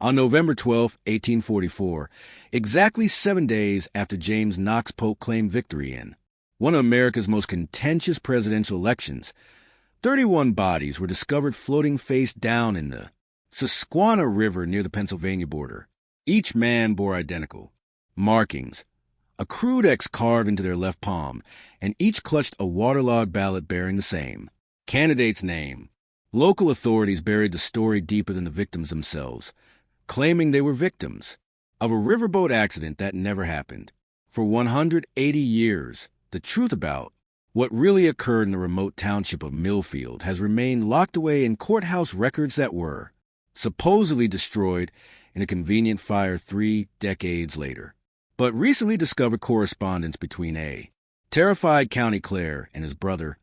On November 12, 1844, exactly 7 days after James Knox Polk claimed victory in one of America's most contentious presidential elections, 31 bodies were discovered floating face down in the Susquehanna River near the Pennsylvania border. Each man bore identical markings, a crude X carved into their left palm, and each clutched a waterlogged ballot bearing the same candidate's name. Local authorities buried the story deeper than the victims themselves, claiming they were victims of a riverboat accident that never happened. For 180 years, the truth about what really occurred in the remote township of Millfield has remained locked away in courthouse records that were supposedly destroyed in a convenient fire 3 decades later. But recently discovered correspondence between a terrified county clerk and his brother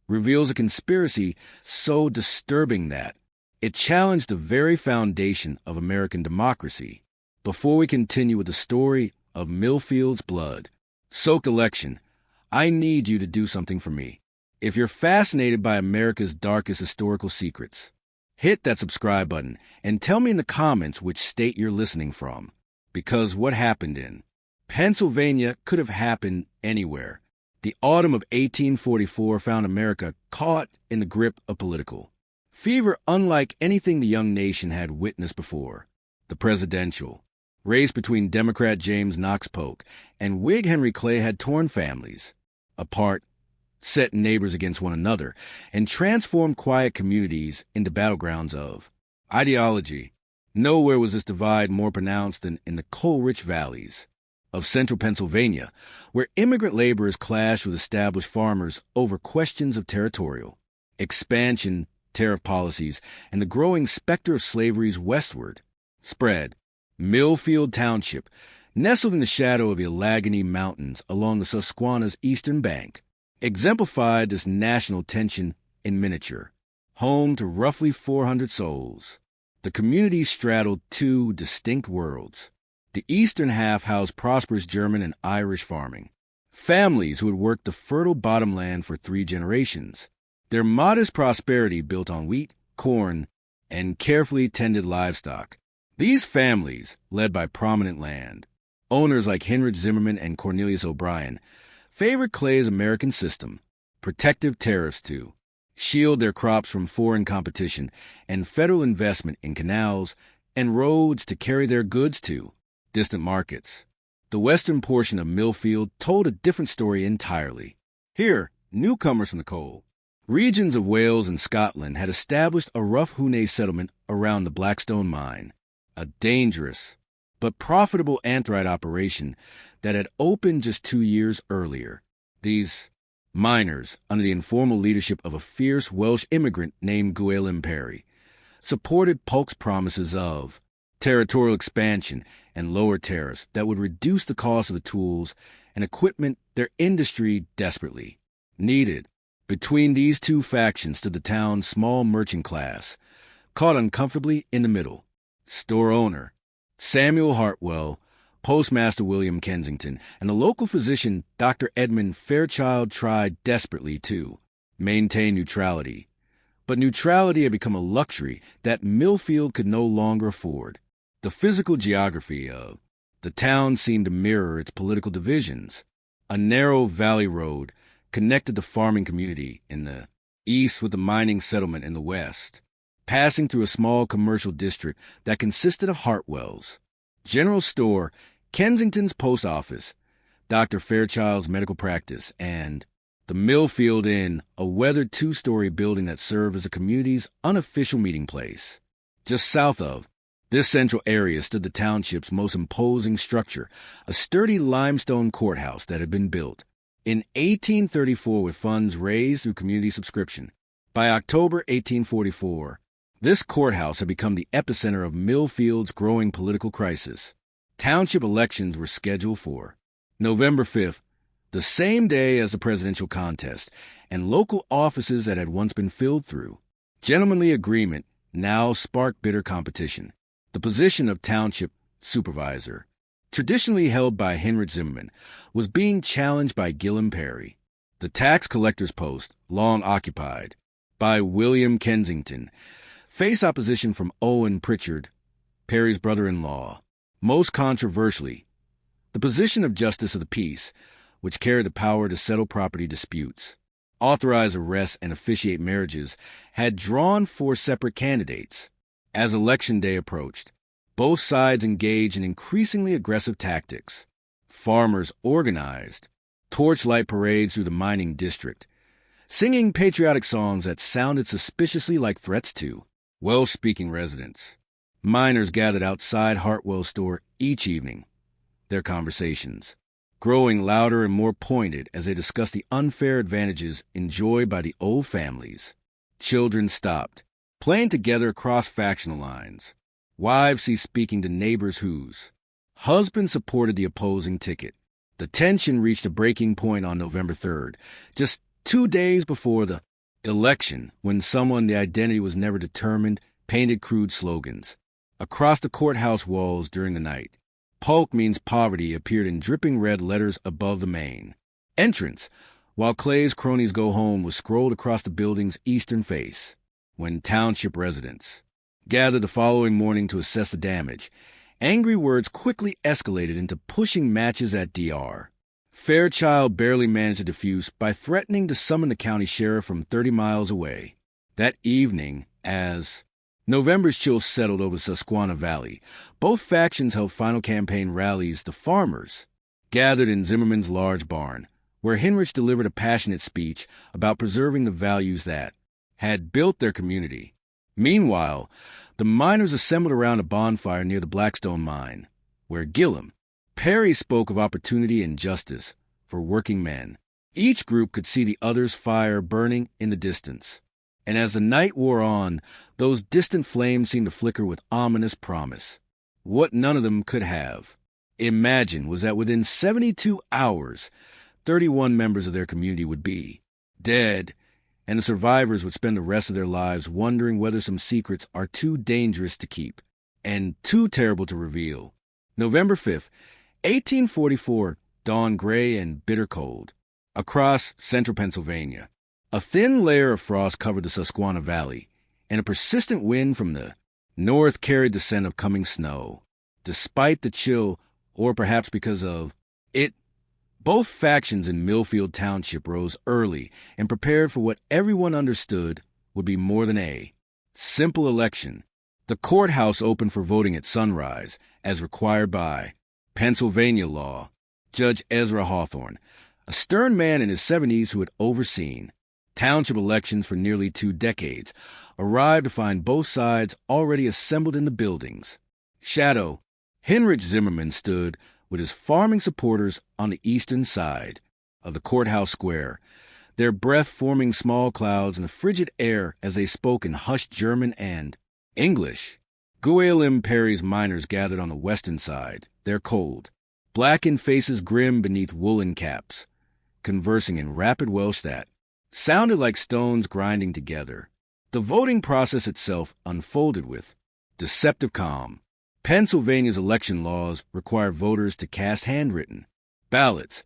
reveals a conspiracy so disturbing that it challenged the very foundation of American democracy. Before we continue with the story of Millfield's blood-soaked election, I need you to do something for me. If you're fascinated by America's darkest historical secrets, hit that subscribe button and tell me in the comments which state you're listening from. Because what happened in Pennsylvania could have happened anywhere. The autumn of 1844 found America caught in the grip of political fever unlike anything the young nation had witnessed before. The presidential race between Democrat James Knox Polk and Whig Henry Clay had torn families apart, set neighbors against one another, and transformed quiet communities into battlegrounds of ideology. Nowhere was this divide more pronounced than in the coal-rich valleys of central Pennsylvania, where immigrant laborers clashed with established farmers over questions of territorial expansion, tariff policies, and the growing specter of slavery's westward spread. Millfield Township, nestled in the shadow of the Allegheny Mountains along the Susquehanna's eastern bank, exemplified this national tension in miniature. Home to roughly 400 souls, the community straddled 2 distinct worlds. The eastern half housed prosperous German and Irish farming families who had worked the fertile bottomland for 3 generations. Their modest prosperity built on wheat, corn, and carefully tended livestock. These families, led by prominent land owners like Henry Zimmerman and Cornelius O'Brien, favored Clay's American system, protective tariffs to shield their crops from foreign competition, and federal investment in canals and roads to carry their goods to distant markets. The western portion of Millfield told a different story entirely. Here, newcomers from the coal regions of Wales and Scotland had established a rough Hoone settlement around the Blackstone mine, a dangerous but profitable anthrite operation that had opened just 2 years earlier. These miners, under the informal leadership of a fierce Welsh immigrant named Gwilym Parry, supported Polk's promises of territorial expansion and lower tariffs that would reduce the cost of the tools and equipment their industry desperately needed. Between these 2 factions stood the town's small merchant class, caught uncomfortably in the middle. Store owner Samuel Hartwell, Postmaster William Kensington, and the local physician Dr. Edmund Fairchild tried desperately to maintain neutrality. But neutrality had become a luxury that Millfield could no longer afford. The physical geography of the town seemed to mirror its political divisions. A narrow valley road connected the farming community in the east with the mining settlement in the west, passing through a small commercial district that consisted of Hartwell's general store, Kensington's post office, Dr. Fairchild's medical practice, and the Millfield Inn, a weathered 2-story building that served as the community's unofficial meeting place. Just south of this central area stood the township's most imposing structure, a sturdy limestone courthouse that had been built in 1834 with funds raised through community subscription. By October 1844, this courthouse had become the epicenter of Millfield's growing political crisis. Township elections were scheduled for November 5th, the same day as the presidential contest, and local offices that had once been filled through gentlemanly agreement now sparked bitter competition. The position of township supervisor, traditionally held by Henry Zimmerman, was being challenged by Gwilym Parry. The tax collector's post, long occupied by William Kensington, faced opposition from Owen Pritchard, Perry's brother-in-law. Most controversially, the position of Justice of the Peace, which carried the power to settle property disputes, authorize arrests, and officiate marriages, had drawn 4 separate candidates. As Election Day approached, both sides engaged in increasingly aggressive tactics. Farmers organized torchlight parades through the mining district, singing patriotic songs that sounded suspiciously like threats to Welsh-speaking residents. Miners gathered outside Hartwell's store each evening, their conversations growing louder and more pointed as they discussed the unfair advantages enjoyed by the old families. Children stopped, playing together across factional lines. Wives ceased speaking to neighbors whose husbands supported the opposing ticket. The tension reached a breaking point on November 3rd, just 2 days before the election, when someone the identity was never determined painted crude slogans across the courthouse walls during the night. Polk means poverty appeared in dripping red letters above the main entrance, while Clay's cronies go home was scrolled across the building's eastern face. When township residents gathered the following morning to assess the damage, angry words quickly escalated into pushing matches at DR. Fairchild barely managed to diffuse by threatening to summon the county sheriff from 30 miles away. That evening, as November's chill settled over Susquehanna Valley, both factions held final campaign rallies. The farmers gathered in Zimmerman's large barn, where Hinrich delivered a passionate speech about preserving the values that had built their community. Meanwhile, the miners assembled around a bonfire near the Blackstone mine, where Gillum Perry spoke of opportunity and justice for working men. Each group could see the other's fire burning in the distance. And as the night wore on, those distant flames seemed to flicker with ominous promise. What none of them could have imagined was that within 72 hours, 31 members of their community would be dead, and the survivors would spend the rest of their lives wondering whether some secrets are too dangerous to keep and too terrible to reveal. November 5th, 1844, dawned gray and bitter cold. Across central Pennsylvania, a thin layer of frost covered the Susquehanna Valley, and a persistent wind from the north carried the scent of coming snow. Despite the chill, or perhaps because of it, both factions in Millfield Township rose early and prepared for what everyone understood would be more than a simple election. The courthouse opened for voting at sunrise, as required by Pennsylvania law. Judge Ezra Hawthorne, a stern man in his 70s who had overseen township elections for nearly 2 decades, arrived to find both sides already assembled in the buildings. Shadow Hinrich Zimmerman stood with his farming supporters on the eastern side of the courthouse square, their breath forming small clouds in the frigid air as they spoke in hushed German and English. Guilhem Perry's miners gathered on the western side, their cold, blackened faces grim beneath woolen caps, conversing in rapid Welsh that sounded like stones grinding together. The voting process itself unfolded with deceptive calm. Pennsylvania's election laws require voters to cast handwritten ballots,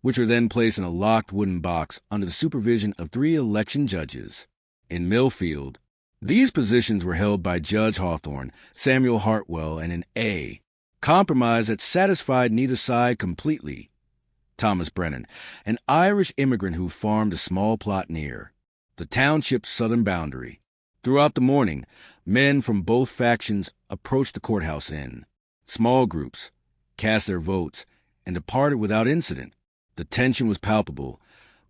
which are then placed in a locked wooden box under the supervision of 3 election judges. In Millfield, these positions were held by Judge Hawthorne, Samuel Hartwell, and an compromise that satisfied neither side completely. Thomas Brennan, an Irish immigrant who farmed a small plot near the township's southern boundary. Throughout the morning, men from both factions approached the courthouse in small groups, cast their votes, and departed without incident. The tension was palpable,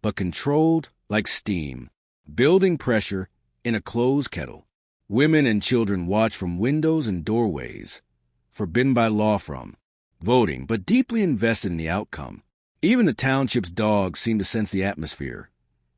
but controlled like steam, building pressure in a closed kettle. Women and children watched from windows and doorways, forbidden by law from voting, but deeply invested in the outcome. Even the township's dogs seemed to sense the atmosphere,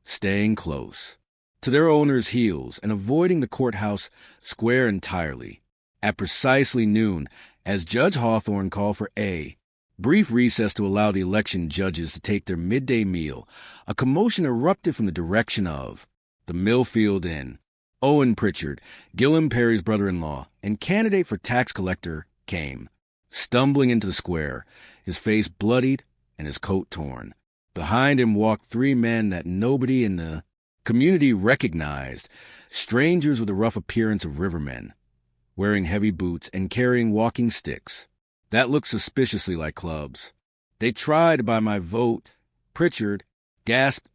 staying close to their owner's heels and avoiding the courthouse square entirely. At precisely noon, as Judge Hawthorne called for a brief recess to allow the election judges to take their midday meal, a commotion erupted from the direction of the Millfield Inn. Owen Pritchard, Guilhem Perry's brother-in-law and candidate for tax collector, came stumbling into the square, his face bloodied and his coat torn. Behind him walked 3 men that nobody in the community recognized, strangers with the rough appearance of rivermen. wearing heavy boots and carrying walking sticks. That looked suspiciously like clubs. They tried to buy my vote. Pritchard gasped,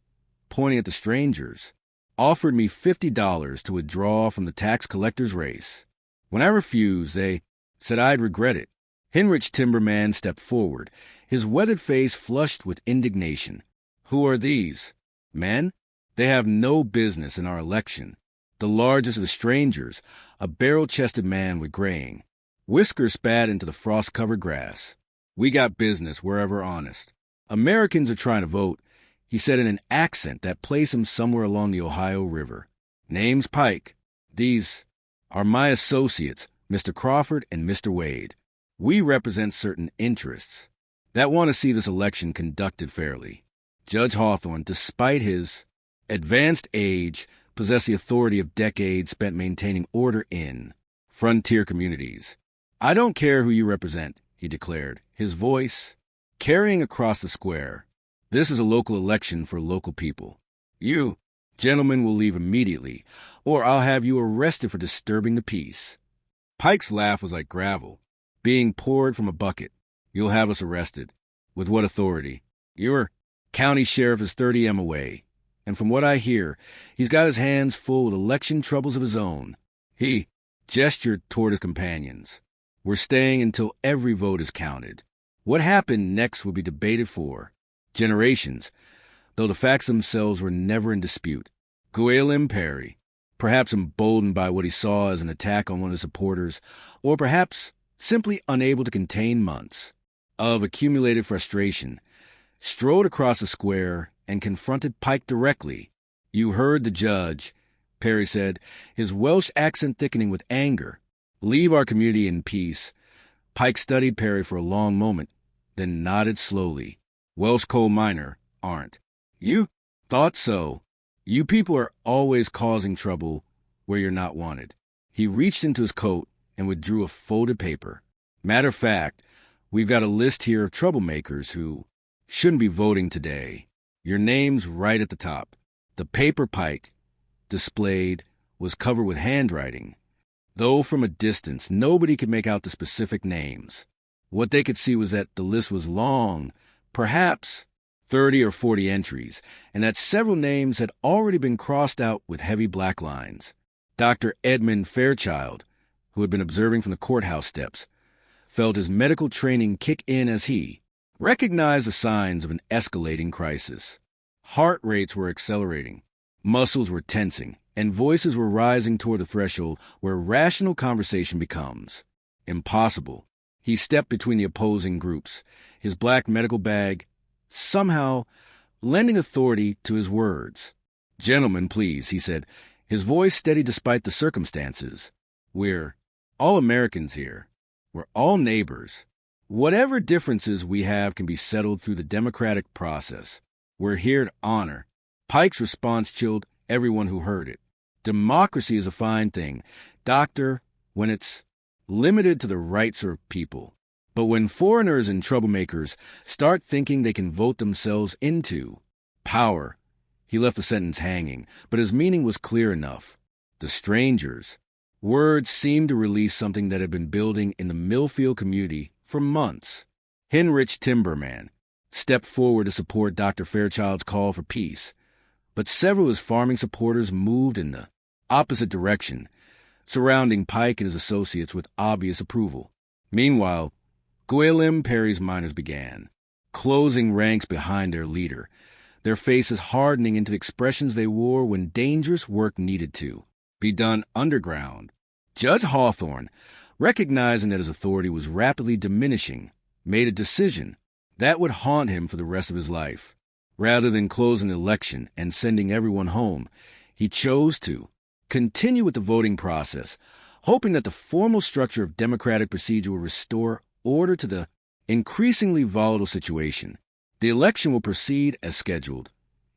pointing at the strangers. Offered me $50 to withdraw from the tax collector's race. When I refused, they said I'd regret it. Heinrich Timberman stepped forward, his weathered face flushed with indignation. Who are these? Men? They have no business in our election. The largest of the strangers, a barrel-chested man with graying. Whiskers spat into the frost-covered grass. We got business wherever honest. Americans are trying to vote, he said in an accent that placed him somewhere along the Ohio River. Name's Pike. These are my associates, Mr. Crawford and Mr. Wade. We represent certain interests that want to see this election conducted fairly. Judge Hawthorne, despite his advanced age, possessed the authority of decades spent maintaining order in frontier communities. I don't care who you represent, he declared, his voice carrying across the square. This is a local election for local people. You, gentlemen, will leave immediately, or I'll have you arrested for disturbing the peace. Pike's laugh was like gravel, being poured from a bucket. You'll have us arrested. With what authority? Your county sheriff is 30 m away, and from what I hear, he's got his hands full with election troubles of his own. He gestured toward his companions. We're staying until every vote is counted. What happened next will be debated for generations, though the facts themselves were never in dispute. Gwynplaine Perry, perhaps emboldened by what he saw as an attack on one of his supporters, or perhaps simply unable to contain months of accumulated frustration, strode across the square and confronted Pike directly. You heard the judge, Perry said, his Welsh accent thickening with anger. Leave our community in peace. Pike studied Perry for a long moment, then nodded slowly. Welsh coal miner, aren't you? Thought so. You people are always causing trouble where you're not wanted. He reached into his coat and withdrew a folded paper. Matter of fact, we've got a list here of troublemakers who shouldn't be voting today. Your name's right at the top. The paper Pike displayed was covered with handwriting, though from a distance nobody could make out the specific names. What they could see was that the list was long, perhaps 30 or 40 entries, and that several names had already been crossed out with heavy black lines. Dr. Edmund Fairchild, who had been observing from the courthouse steps, felt his medical training kick in as he recognized the signs of an escalating crisis. Heart rates were accelerating, muscles were tensing, and voices were rising toward the threshold where rational conversation becomes impossible. He stepped between the opposing groups, his black medical bag somehow lending authority to his words. Gentlemen, please, he said, his voice steady despite the circumstances. We're all Americans here. We're all neighbors. Whatever differences we have can be settled through the democratic process. We're here to honor. Pike's response chilled everyone who heard it. Democracy is a fine thing, doctor, when it's limited to the rights of people. But when foreigners and troublemakers start thinking they can vote themselves into power, he left the sentence hanging, but his meaning was clear enough. The strangers. Words seemed to release something that had been building in the Millfield community for months. Heinrich Timberman stepped forward to support Dr. Fairchild's call for peace, but several of his farming supporters moved in the opposite direction, surrounding Pike and his associates with obvious approval. Meanwhile, Gwynplaine Perry's miners began, closing ranks behind their leader, their faces hardening into the expressions they wore when dangerous work needed to be done underground. Judge Hawthorne, recognizing that his authority was rapidly diminishing, made a decision that would haunt him for the rest of his life. Rather than closing the election and sending everyone home, he chose to continue with the voting process, hoping that the formal structure of democratic procedure will restore order to the increasingly volatile situation. The election will proceed as scheduled,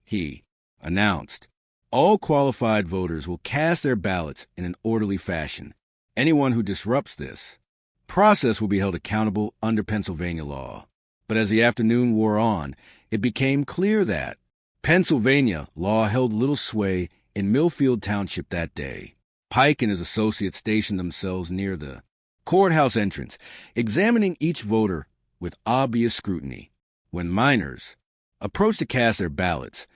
he announced. All qualified voters will cast their ballots in an orderly fashion. Anyone who disrupts this process will be held accountable under Pennsylvania law. But as the afternoon wore on, it became clear that Pennsylvania law held little sway in Millfield Township that day. Pike and his associates stationed themselves near the courthouse entrance, examining each voter with obvious scrutiny. When minors approached to cast their ballots,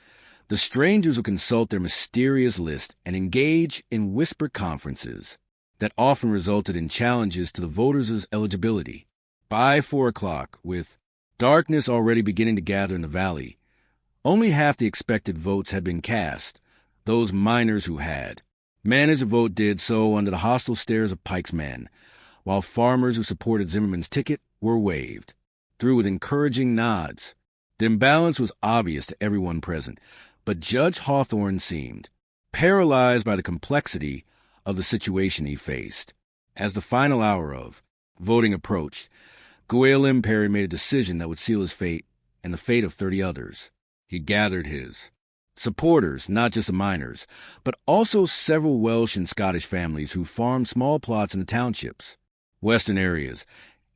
the strangers would consult their mysterious list and engage in whispered conferences that often resulted in challenges to the voters' eligibility. By 4 o'clock, with darkness already beginning to gather in the valley, only half the expected votes had been cast. Those minors who had managed to vote did so under the hostile stares of Pike's men, while farmers who supported Zimmerman's ticket were waved through with encouraging nods. The imbalance was obvious to everyone present, but Judge Hawthorne seemed paralyzed by the complexity of the situation he faced. As the final hour of voting approached, Gwynplaine Perry made a decision that would seal his fate and the fate of 30 others. He gathered his supporters, not just the miners, but also several Welsh and Scottish families who farmed small plots in the township's western areas,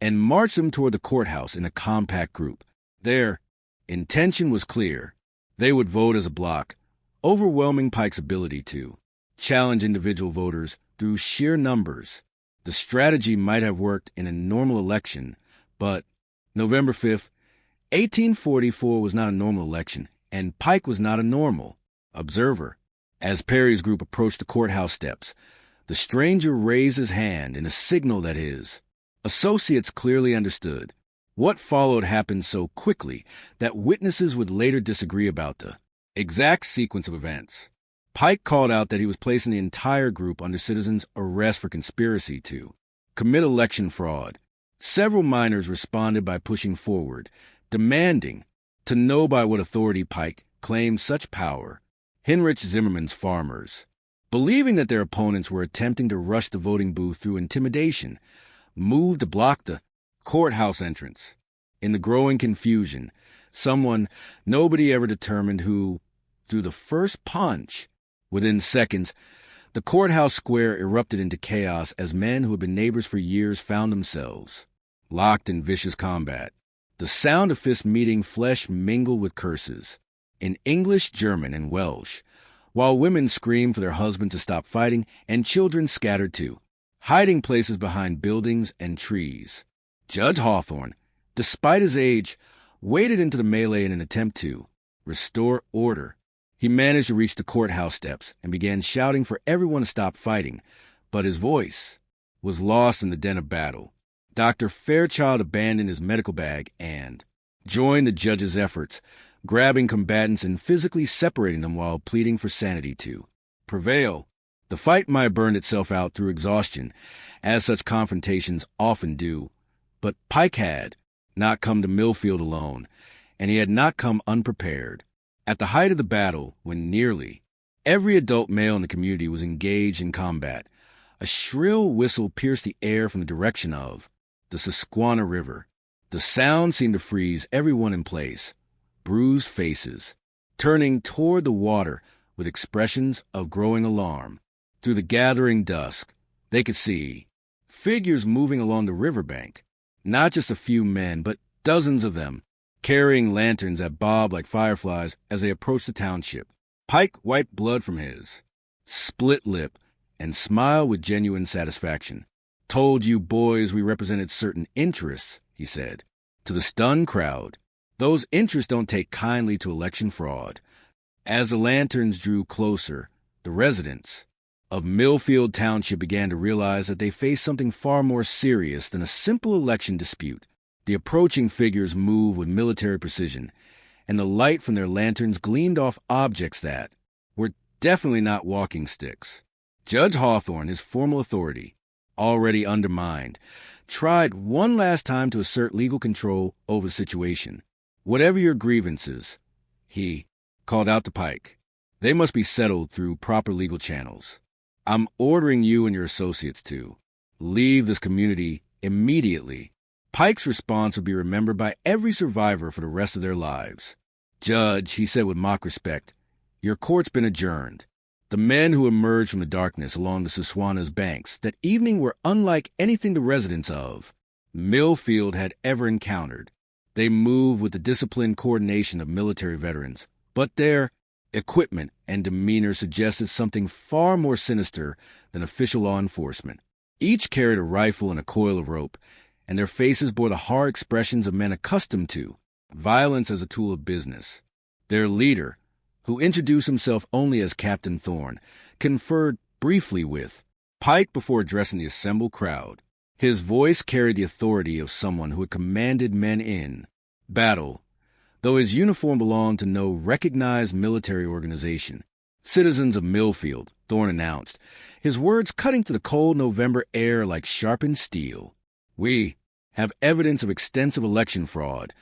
and marched them toward the courthouse in a compact group. Their intention was clear. They would vote as a bloc, overwhelming Pike's ability to challenge individual voters through sheer numbers. The strategy might have worked in a normal election, but November 5th, 1844 was not a normal election, and Pike was not a normal observer. As Perry's group approached the courthouse steps, the stranger raised his hand in a signal that his associates clearly understood. What followed happened so quickly that witnesses would later disagree about the exact sequence of events. Pike called out that he was placing the entire group under citizens' arrest for conspiracy to commit election fraud. Several miners responded by pushing forward, demanding to know by what authority Pike claimed such power. Heinrich Zimmerman's farmers, believing that their opponents were attempting to rush the voting booth through intimidation, moved to block the courthouse entrance. In the growing confusion, someone nobody ever determined who threw the first punch. Within seconds, the courthouse square erupted into chaos as men who had been neighbors for years found themselves locked in vicious combat. The sound of fists meeting flesh mingled with curses, in English, German, and Welsh, while women screamed for their husbands to stop fighting and children scattered to hiding places behind buildings and trees. Judge Hawthorne, despite his age, waded into the melee in an attempt to restore order. He managed to reach the courthouse steps and began shouting for everyone to stop fighting, but his voice was lost in the din of battle. Dr. Fairchild abandoned his medical bag and joined the judge's efforts, grabbing combatants and physically separating them while pleading for sanity to prevail. The fight might have burned itself out through exhaustion, as such confrontations often do, but Pike had not come to Millfield alone, and he had not come unprepared. At the height of the battle, when nearly every adult male in the community was engaged in combat, a shrill whistle pierced the air from the direction of the Susquehanna River. The sound seemed to freeze everyone in place, bruised faces turning toward the water with expressions of growing alarm. Through the gathering dusk, they could see figures moving along the riverbank, not just a few men, but dozens of them, carrying lanterns that bobbed like fireflies as they approached the township. Pike wiped blood from his split lip and smiled with genuine satisfaction. "Told you boys we represented certain interests," he said. To the stunned crowd, those interests don't take kindly to election fraud. As the lanterns drew closer, the residents of Millfield Township began to realize that they faced something far more serious than a simple election dispute. The approaching figures moved with military precision, and the light from their lanterns gleamed off objects that were definitely not walking sticks. Judge Hawthorne, his formal authority already undermined, tried one last time to assert legal control over the situation. "Whatever your grievances," he called out to Pike, "they must be settled through proper legal channels. I'm ordering you and your associates to leave this community immediately." Pike's response would be remembered by every survivor for the rest of their lives. "Judge," he said with mock respect, "your court's been adjourned." The men who emerged from the darkness along the Susquehanna's banks that evening were unlike anything the residents of Millfield had ever encountered. They moved with the disciplined coordination of military veterans, but their equipment, and demeanor suggested something far more sinister than official law enforcement. Each carried a rifle and a coil of rope, and their faces bore the hard expressions of men accustomed to violence as a tool of business. Their leader, who introduced himself only as Captain Thorne, conferred briefly with Pike before addressing the assembled crowd. His voice carried the authority of someone who had commanded men in battle, though his uniform belonged to no recognized military organization. "Citizens of Millfield," Thorne announced, his words cutting through the cold November air like sharpened steel. "We have evidence of extensive election fraud,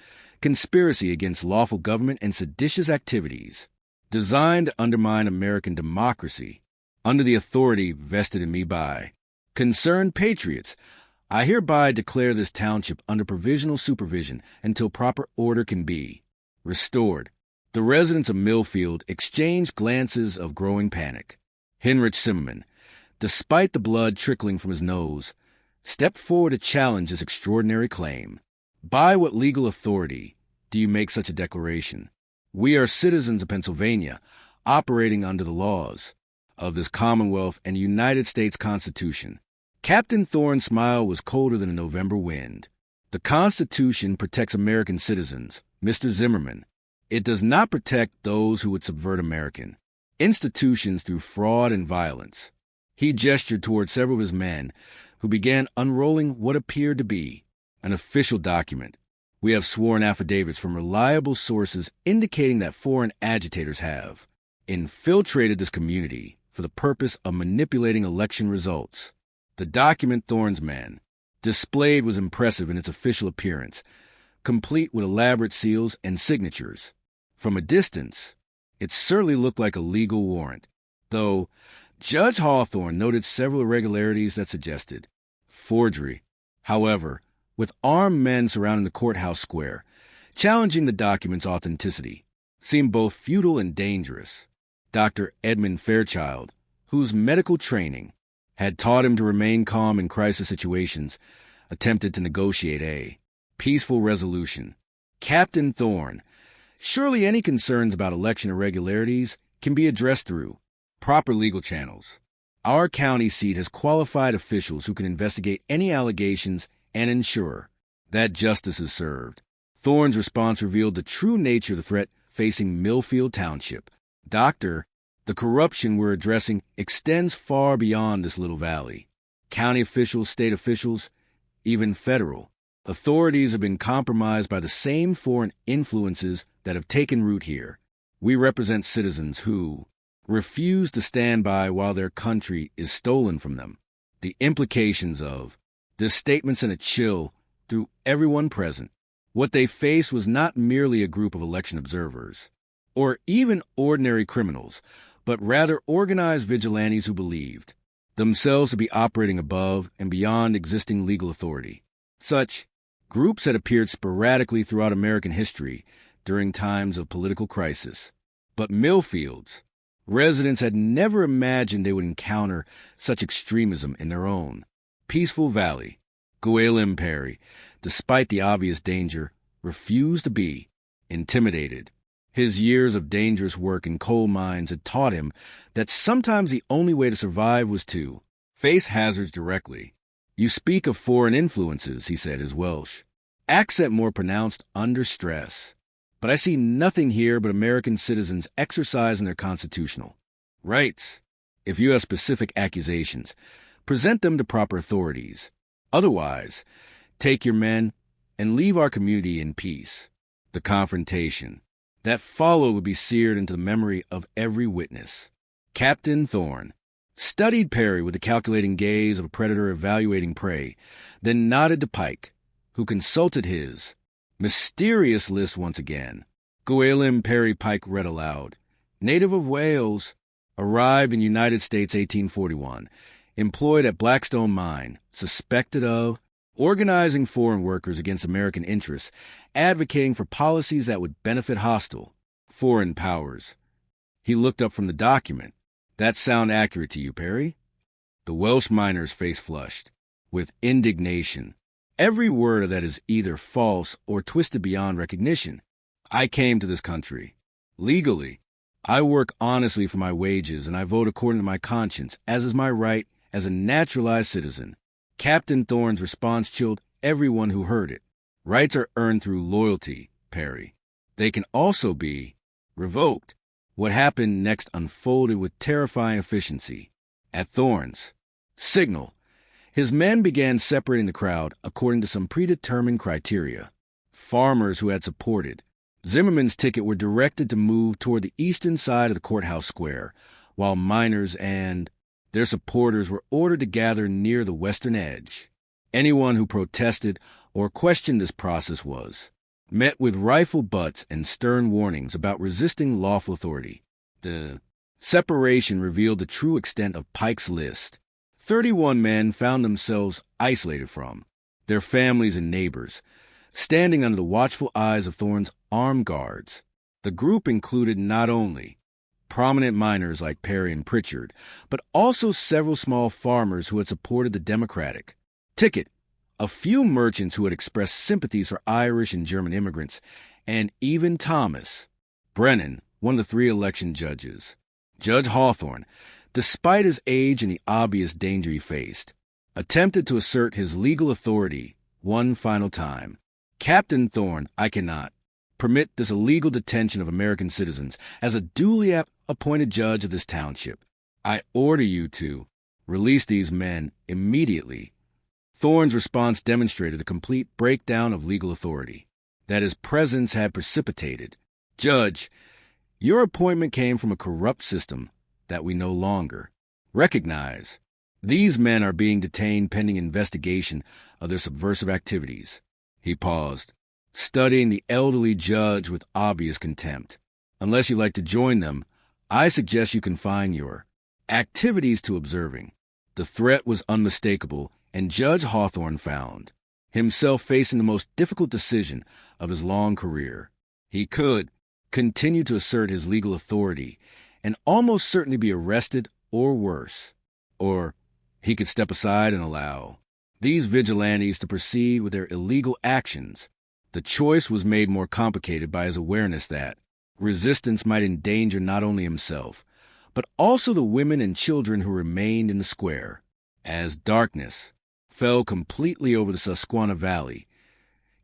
conspiracy against lawful government, and seditious activities designed to undermine American democracy. Under the authority vested in me by concerned patriots, I hereby declare this township under provisional supervision until proper order can be restored." The residents of Millfield exchanged glances of growing panic. Heinrich Zimmerman, despite the blood trickling from his nose, stepped forward to challenge this extraordinary claim. "By what legal authority do you make such a declaration? We are citizens of Pennsylvania, operating under the laws of this Commonwealth and United States Constitution." Captain Thorne's smile was colder than a November wind. "The Constitution protects American citizens, Mr. Zimmerman. It does not protect those who would subvert American institutions through fraud and violence." He gestured toward several of his men, who began unrolling what appeared to be an official document. "We have sworn affidavits from reliable sources indicating that foreign agitators have infiltrated this community for the purpose of manipulating election results." The document Thorne's men displayed was impressive in its official appearance, complete with elaborate seals and signatures. From a distance, it certainly looked like a legal warrant, though Judge Hawthorne noted several irregularities that suggested forgery. However, with armed men surrounding the courthouse square, challenging the document's authenticity seemed both futile and dangerous. Dr. Edmund Fairchild, whose medical training had taught him to remain calm in crisis situations, attempted to negotiate a peaceful resolution. "Captain Thorne, surely any concerns about election irregularities can be addressed through proper legal channels. Our county seat has qualified officials who can investigate any allegations and ensure that justice is served." Thorne's response revealed the true nature of the threat facing Millfield Township. "Doctor, the corruption we're addressing extends far beyond this little valley. County officials, state officials, even federal authorities have been compromised by the same foreign influences that have taken root here. We represent citizens who refuse to stand by while their country is stolen from them." The implications of this statement sent a chill through everyone present. What they faced was not merely a group of election observers, or even ordinary criminals, but rather organized vigilantes who believed themselves to be operating above and beyond existing legal authority. Such groups had appeared sporadically throughout American history during times of political crisis. But Millfield's residents had never imagined they would encounter such extremism in their own peaceful valley. Gwalym Perry, despite the obvious danger, refused to be intimidated. His years of dangerous work in coal mines had taught him that sometimes the only way to survive was to face hazards directly. "You speak of foreign influences," he said, his Welsh accent more pronounced under stress. "But I see nothing here but American citizens exercising their constitutional rights. If you have specific accusations, present them to proper authorities. Otherwise, take your men and leave our community in peace." The confrontation that followed would be seared into the memory of every witness. Captain Thorne studied Perry with the calculating gaze of a predator evaluating prey, then nodded to Pike, who consulted his mysterious list once again. Gwalym Perry, Pike read aloud. "Native of Wales, arrived in United States 1841, employed at Blackstone Mine, suspected of organizing foreign workers against American interests, advocating for policies that would benefit hostile foreign powers." He looked up from the document. "That sound accurate to you, Perry?" The Welsh miner's face flushed with indignation. "Every word of that is either false or twisted beyond recognition. I came to this country legally. I work honestly for my wages, and I vote according to my conscience, as is my right as a naturalized citizen. Captain Thorne's response chilled everyone who heard it. Rights are earned through loyalty, Perry. They can also be revoked. What happened next unfolded with terrifying efficiency. At Thorne's signal, his men began separating the crowd according to some predetermined criteria. Farmers who had supported Zimmerman's ticket were directed to move toward the eastern side of the courthouse square, while miners and their supporters were ordered to gather near the western edge. Anyone who protested or questioned this process was met with rifle butts and stern warnings about resisting lawful authority. The separation revealed the true extent of Pike's list. 31 men found themselves isolated from their families and neighbors, standing under the watchful eyes of Thorne's armed guards. The group included not only prominent miners like Perry and Pritchard, but also several small farmers who had supported the Democratic ticket, a few merchants who had expressed sympathies for Irish and German immigrants, and even Thomas Brennan, one of the 3 election judges. Judge Hawthorne, despite his age and the obvious danger he faced, attempted to assert his legal authority one final time. Captain Thorne, I cannot permit this illegal detention of American citizens. As a duly appointed judge of this township, I order you to release these men immediately. Thorne's response demonstrated a complete breakdown of legal authority that his presence had precipitated. Judge, your appointment came from a corrupt system that we no longer recognize. These men are being detained pending investigation of their subversive activities. He paused, studying the elderly judge with obvious contempt. Unless you'd like to join them, I suggest you confine your activities to observing. The threat was unmistakable, and Judge Hawthorne found himself facing the most difficult decision of his long career. He could continue to assert his legal authority and almost certainly be arrested or worse, or he could step aside and allow these vigilantes to proceed with their illegal actions. The choice was made more complicated by his awareness that resistance might endanger not only himself, but also the women and children who remained in the square. As darkness fell completely over the Susquehanna Valley,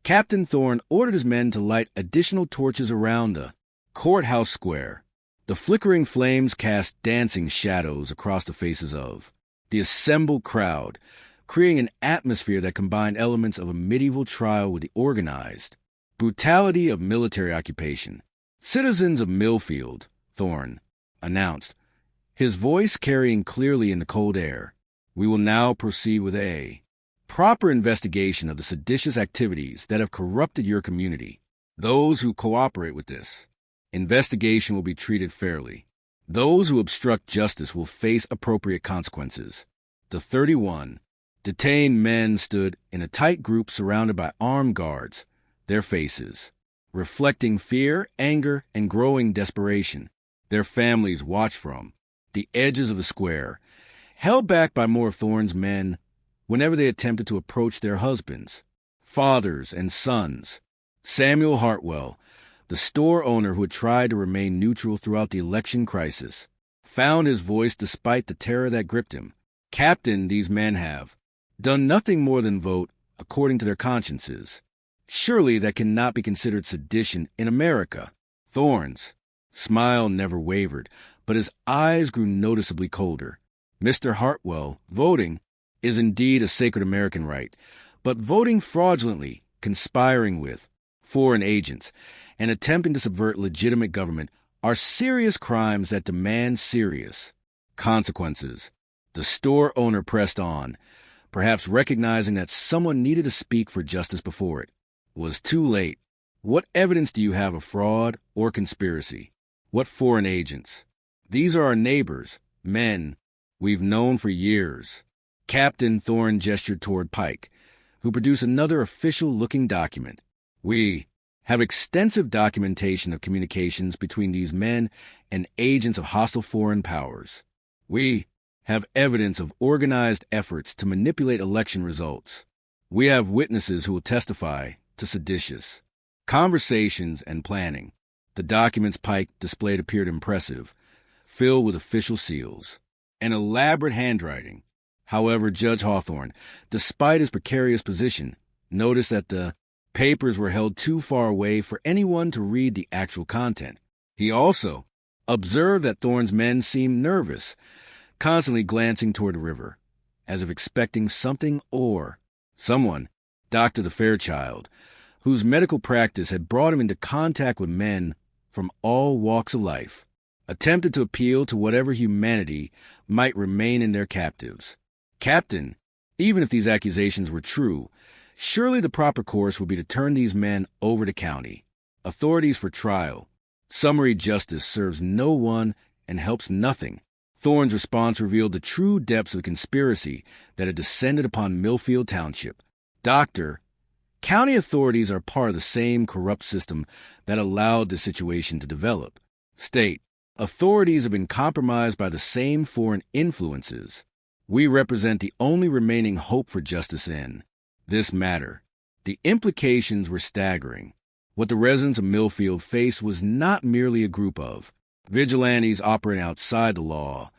Captain Thorne ordered his men to light additional torches around the courthouse square. The flickering flames cast dancing shadows across the faces of the assembled crowd, creating an atmosphere that combined elements of a medieval trial with the organized brutality of military occupation. Citizens of Millfield, Thorne announced, his voice carrying clearly in the cold air, we will now proceed with a proper investigation of the seditious activities that have corrupted your community. Those who cooperate with this investigation will be treated fairly. Those who obstruct justice will face appropriate consequences. The 31 detained men stood in a tight group surrounded by armed guards, their faces reflecting fear, anger, and growing desperation. Their families watched from the edges of the square, held back by more of Thorne's men whenever they attempted to approach their husbands, fathers, and sons. Samuel Hartwell, the store owner who had tried to remain neutral throughout the election crisis, found his voice despite the terror that gripped him. Captain, these men have done nothing more than vote according to their consciences. Surely that cannot be considered sedition in America. Thorne's smile never wavered, but his eyes grew noticeably colder. Mr. Hartwell, voting is indeed a sacred American right, but voting fraudulently, conspiring with foreign agents, and attempting to subvert legitimate government are serious crimes that demand serious consequences. The store owner pressed on, perhaps recognizing that someone needed to speak for justice before it was too late. What evidence do you have of fraud or conspiracy? What foreign agents? These are our neighbors, men we've known for years. Captain Thorne gestured toward Pike, who produced another official-looking document. We have extensive documentation of communications between these men and agents of hostile foreign powers. We have evidence of organized efforts to manipulate election results. We have witnesses who will testify to seditious conversations and planning. The documents Pike displayed appeared impressive, filled with official seals and elaborate handwriting. However, Judge Hawthorne, despite his precarious position, noticed that the papers were held too far away for anyone to read the actual content. He also observed that Thorne's men seemed nervous, constantly glancing toward the river, as if expecting something or someone. Dr. Fairchild, whose medical practice had brought him into contact with men from all walks of life, attempted to appeal to whatever humanity might remain in their captives. Captain, even if these accusations were true, surely the proper course would be to turn these men over to county authorities for trial. Summary justice serves no one and helps nothing. Thorne's response revealed the true depths of the conspiracy that had descended upon Millfield Township. Doctor, county authorities are part of the same corrupt system that allowed the situation to develop. State, authorities have been compromised by the same foreign influences. We represent the only remaining hope for justice in this matter. The implications were staggering. What the residents of Millfield faced was not merely a group of vigilantes operating outside the law,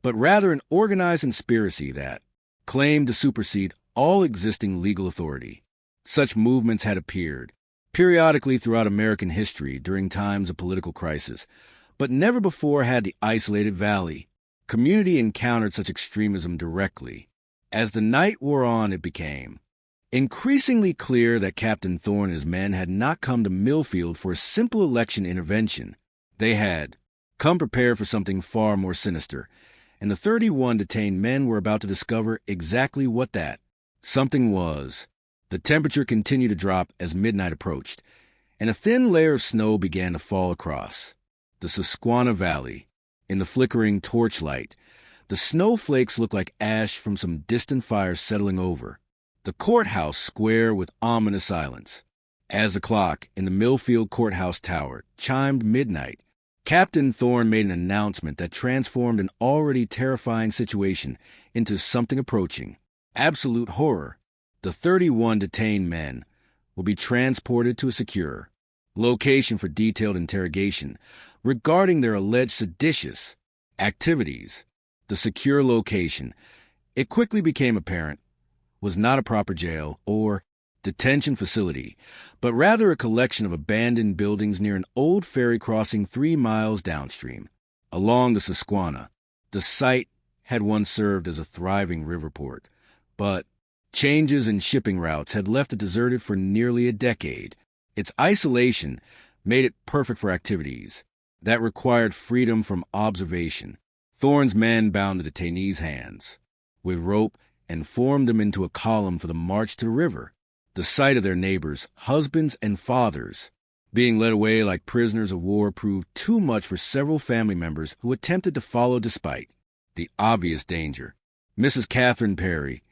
but rather an organized conspiracy that claimed to supersede all existing legal authority. Such movements had appeared periodically throughout American history during times of political crisis, but never before had the isolated valley community encountered such extremism directly. As the night wore on, it became increasingly clear that Captain Thorne and his men had not come to Millfield for a simple election intervention. They had come prepared for something far more sinister, and the 31 detained men were about to discover exactly what that something was. The temperature continued to drop as midnight approached, and a thin layer of snow began to fall across the Susquehanna Valley. In the flickering torchlight, the snowflakes looked like ash from some distant fire settling over the courthouse square with ominous silence. As the clock in the Millfield Courthouse Tower chimed midnight, Captain Thorne made an announcement that transformed an already terrifying situation into something approaching absolute horror. The 31 detained men will be transported to a secure location for detailed interrogation regarding their alleged seditious activities. The secure location, it quickly became apparent, was not a proper jail or detention facility, but rather a collection of abandoned buildings near an old ferry crossing 3 miles downstream. Along the Susquehanna, the site had once served as a thriving river port, but changes in shipping routes had left it deserted for nearly a decade. Its isolation made it perfect for activities that required freedom from observation. Thorne's men bound the detainees' hands with rope and formed them into a column for the march to the river. The sight of their neighbors, husbands and fathers, being led away like prisoners of war proved too much for several family members who attempted to follow despite the obvious danger. Mrs. Catherine Perry,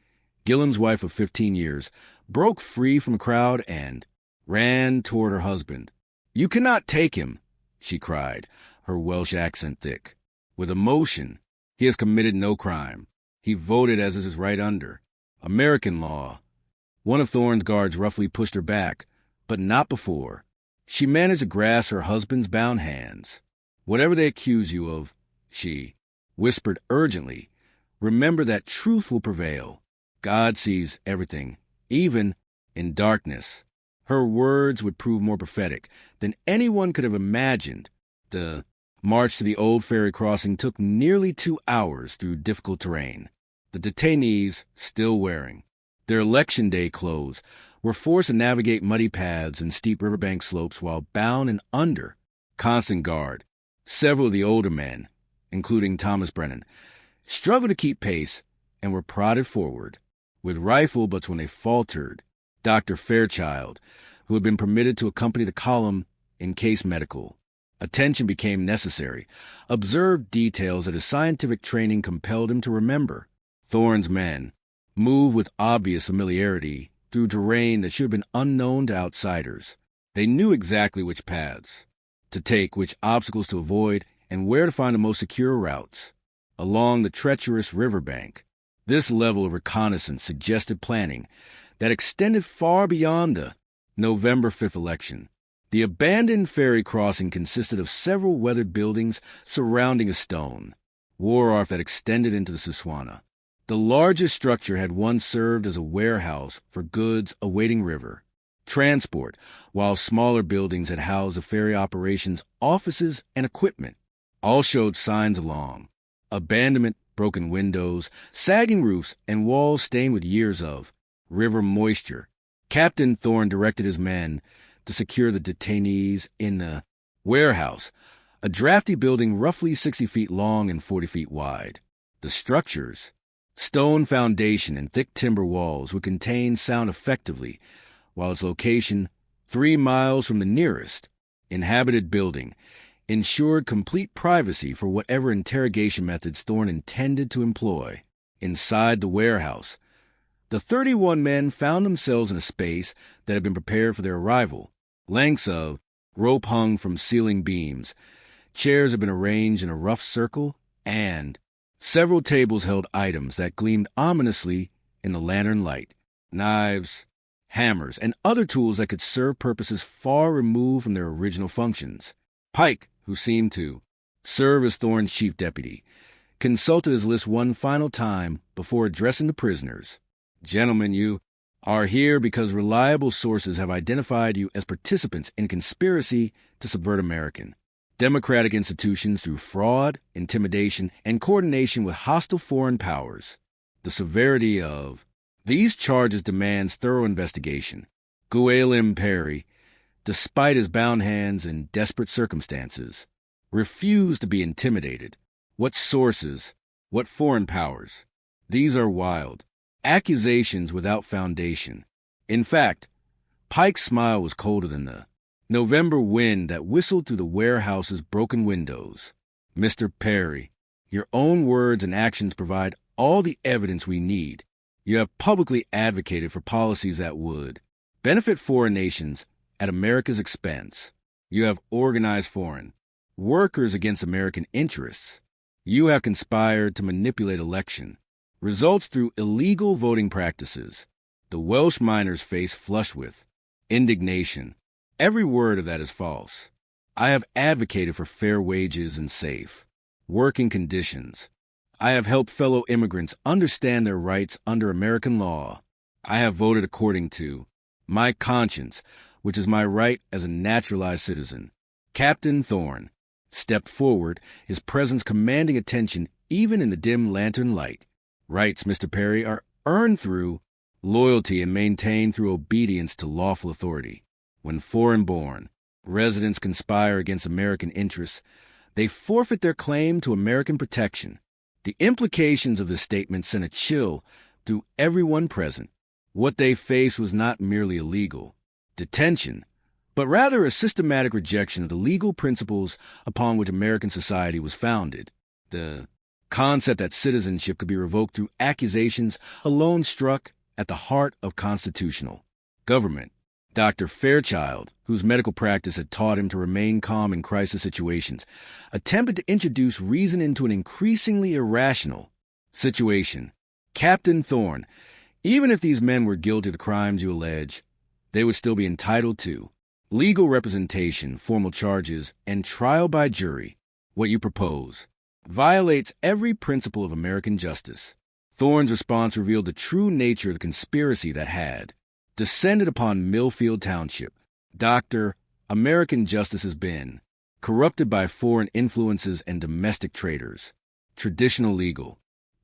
Gillam's wife of 15 years, broke free from the crowd and ran toward her husband. "You cannot take him," she cried, her Welsh accent thick. With emotion, "He has committed no crime. He voted as is his right under American law." One of Thorne's guards roughly pushed her back, but not before she managed to grasp her husband's bound hands. "Whatever they accuse you of," she whispered urgently, "remember that truth will prevail. God sees everything, even in darkness." Her words would prove more prophetic than anyone could have imagined. The march to the old ferry crossing took nearly 2 hours through difficult terrain. The detainees, still wearing their Election Day clothes, were forced to navigate muddy paths and steep riverbank slopes while bound and under constant guard. Several of the older men, including Thomas Brennan, struggled to keep pace and were prodded forward with rifle butts when they faltered. Dr. Fairchild, who had been permitted to accompany the column in case medical attention became necessary, observed details that his scientific training compelled him to remember. Thorne's men moved with obvious familiarity through terrain that should have been unknown to outsiders. They knew exactly which paths to take, which obstacles to avoid, and where to find the most secure routes along the treacherous riverbank. This level of reconnaissance suggested planning that extended far beyond the November 5th election. The abandoned ferry crossing consisted of several weathered buildings surrounding a stone wharf that extended into the Susquehanna. The largest structure had once served as a warehouse for goods awaiting river transport, while smaller buildings had housed the ferry operations, offices, and equipment. All showed signs along abandonment, broken windows, sagging roofs, and walls stained with years of river moisture. Captain Thorne directed his men to secure the detainees in the warehouse, a drafty building roughly 60 feet long and 40 feet wide. The structure's stone foundation and thick timber walls would contain sound effectively, while its location, 3 miles from the nearest inhabited building, ensured complete privacy for whatever interrogation methods Thorne intended to employ. Inside the warehouse, the 31 men found themselves in a space that had been prepared for their arrival. Lengths of rope hung from ceiling beams, chairs had been arranged in a rough circle, and several tables held items that gleamed ominously in the lantern light: knives, hammers, and other tools that could serve purposes far removed from their original functions. Pike, who seemed to serve as Thorne's chief deputy, consulted his list one final time before addressing the prisoners. "Gentlemen, you are here because reliable sources have identified you as participants in conspiracy to subvert American democratic institutions through fraud, intimidation, and coordination with hostile foreign powers. The severity of these charges demands thorough investigation. Guillaume Perry, despite his bound hands and desperate circumstances, refused to be intimidated. What sources? What foreign powers? These are wild accusations without foundation. In fact, Pike's smile was colder than the November wind that whistled through the warehouse's broken windows. Mr. Perry, your own words and actions provide all the evidence we need. You have publicly advocated for policies that would benefit foreign nations at America's expense. You have organized foreign workers against American interests. You have conspired to manipulate election results through illegal voting practices. The Welsh miner's face flushed with indignation. Every word of that is false. I have advocated for fair wages and safe working conditions. I have helped fellow immigrants understand their rights under American law. I have voted according to my conscience, which is my right as a naturalized citizen." Captain Thorne stepped forward, his presence commanding attention even in the dim lantern light. "Rights, Mr. Perry, are earned through loyalty and maintained through obedience to lawful authority. When foreign-born residents conspire against American interests, they forfeit their claim to American protection." The implications of this statement sent a chill through everyone present. What they faced was not merely illegal detention, but rather a systematic rejection of the legal principles upon which American society was founded. The concept that citizenship could be revoked through accusations alone struck at the heart of constitutional government. Dr. Fairchild, whose medical practice had taught him to remain calm in crisis situations, attempted to introduce reason into an increasingly irrational situation. "Captain Thorne, even if these men were guilty of the crimes you allege, they would still be entitled to legal representation, formal charges, and trial by jury. What you propose violates every principle of American justice." Thorne's response revealed the true nature of the conspiracy that had descended upon Millfield Township. "Doctor, American justice has been corrupted by foreign influences and domestic traitors. Traditional legal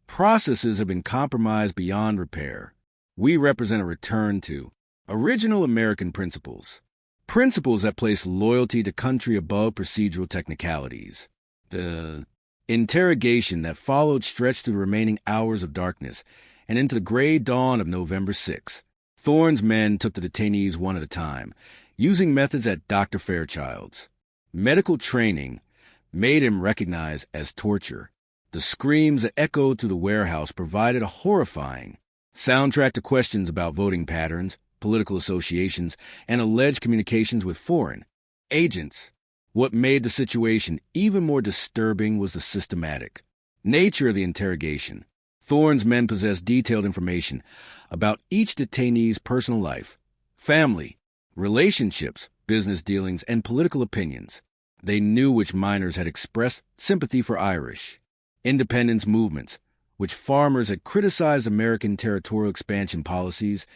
processes have been compromised beyond repair. We represent a return to original American principles that place loyalty to country above procedural technicalities." The interrogation that followed stretched through the remaining hours of darkness and into the gray dawn of November 6th. Thorne's men took the detainees one at a time, using methods at Dr. Fairchild's medical training made him recognized as torture. The screams that echoed through the warehouse provided a horrifying soundtrack to questions about voting patterns, political associations, and alleged communications with foreign agents. What made the situation even more disturbing was the systematic nature of the interrogation. Thorne's men possessed detailed information about each detainee's personal life, family, relationships, business dealings, and political opinions. They knew which miners had expressed sympathy for Irish independence movements, which farmers had criticized American territorial expansion policies,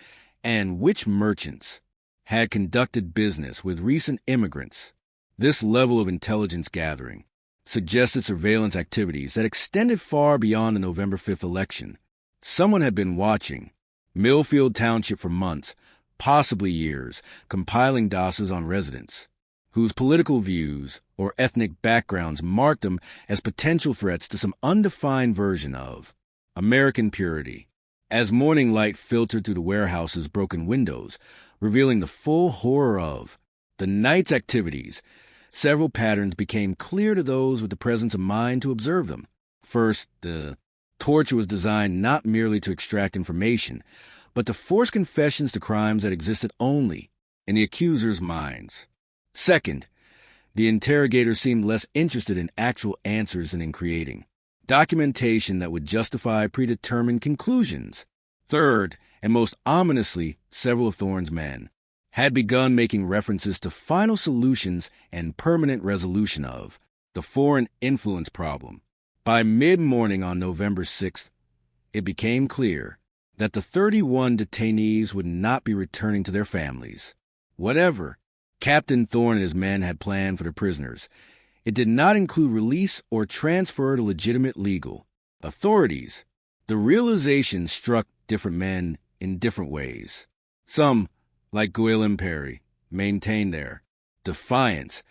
and which merchants had conducted business with recent immigrants. This level of intelligence gathering suggested surveillance activities that extended far beyond the November 5th election. Someone had been watching Millfield Township for months, possibly years, compiling dossiers on residents whose political views or ethnic backgrounds marked them as potential threats to some undefined version of American purity. As morning light filtered through the warehouse's broken windows, revealing the full horror of the night's activities, several patterns became clear to those with the presence of mind to observe them. First, the torture was designed not merely to extract information, but to force confessions to crimes that existed only in the accusers' minds. Second, the interrogators seemed less interested in actual answers than in creating documentation that would justify predetermined conclusions. Third, and most ominously, several of Thorne's men had begun making references to final solutions and permanent resolution of the foreign influence problem. By mid-morning on November 6th, it became clear that the 31 detainees would not be returning to their families. Whatever Captain Thorne and his men had planned for the prisoners, it did not include release or transfer to legitimate legal authorities. The realization struck different men in different ways. Some, like Gwilym Perry, maintained their defiance,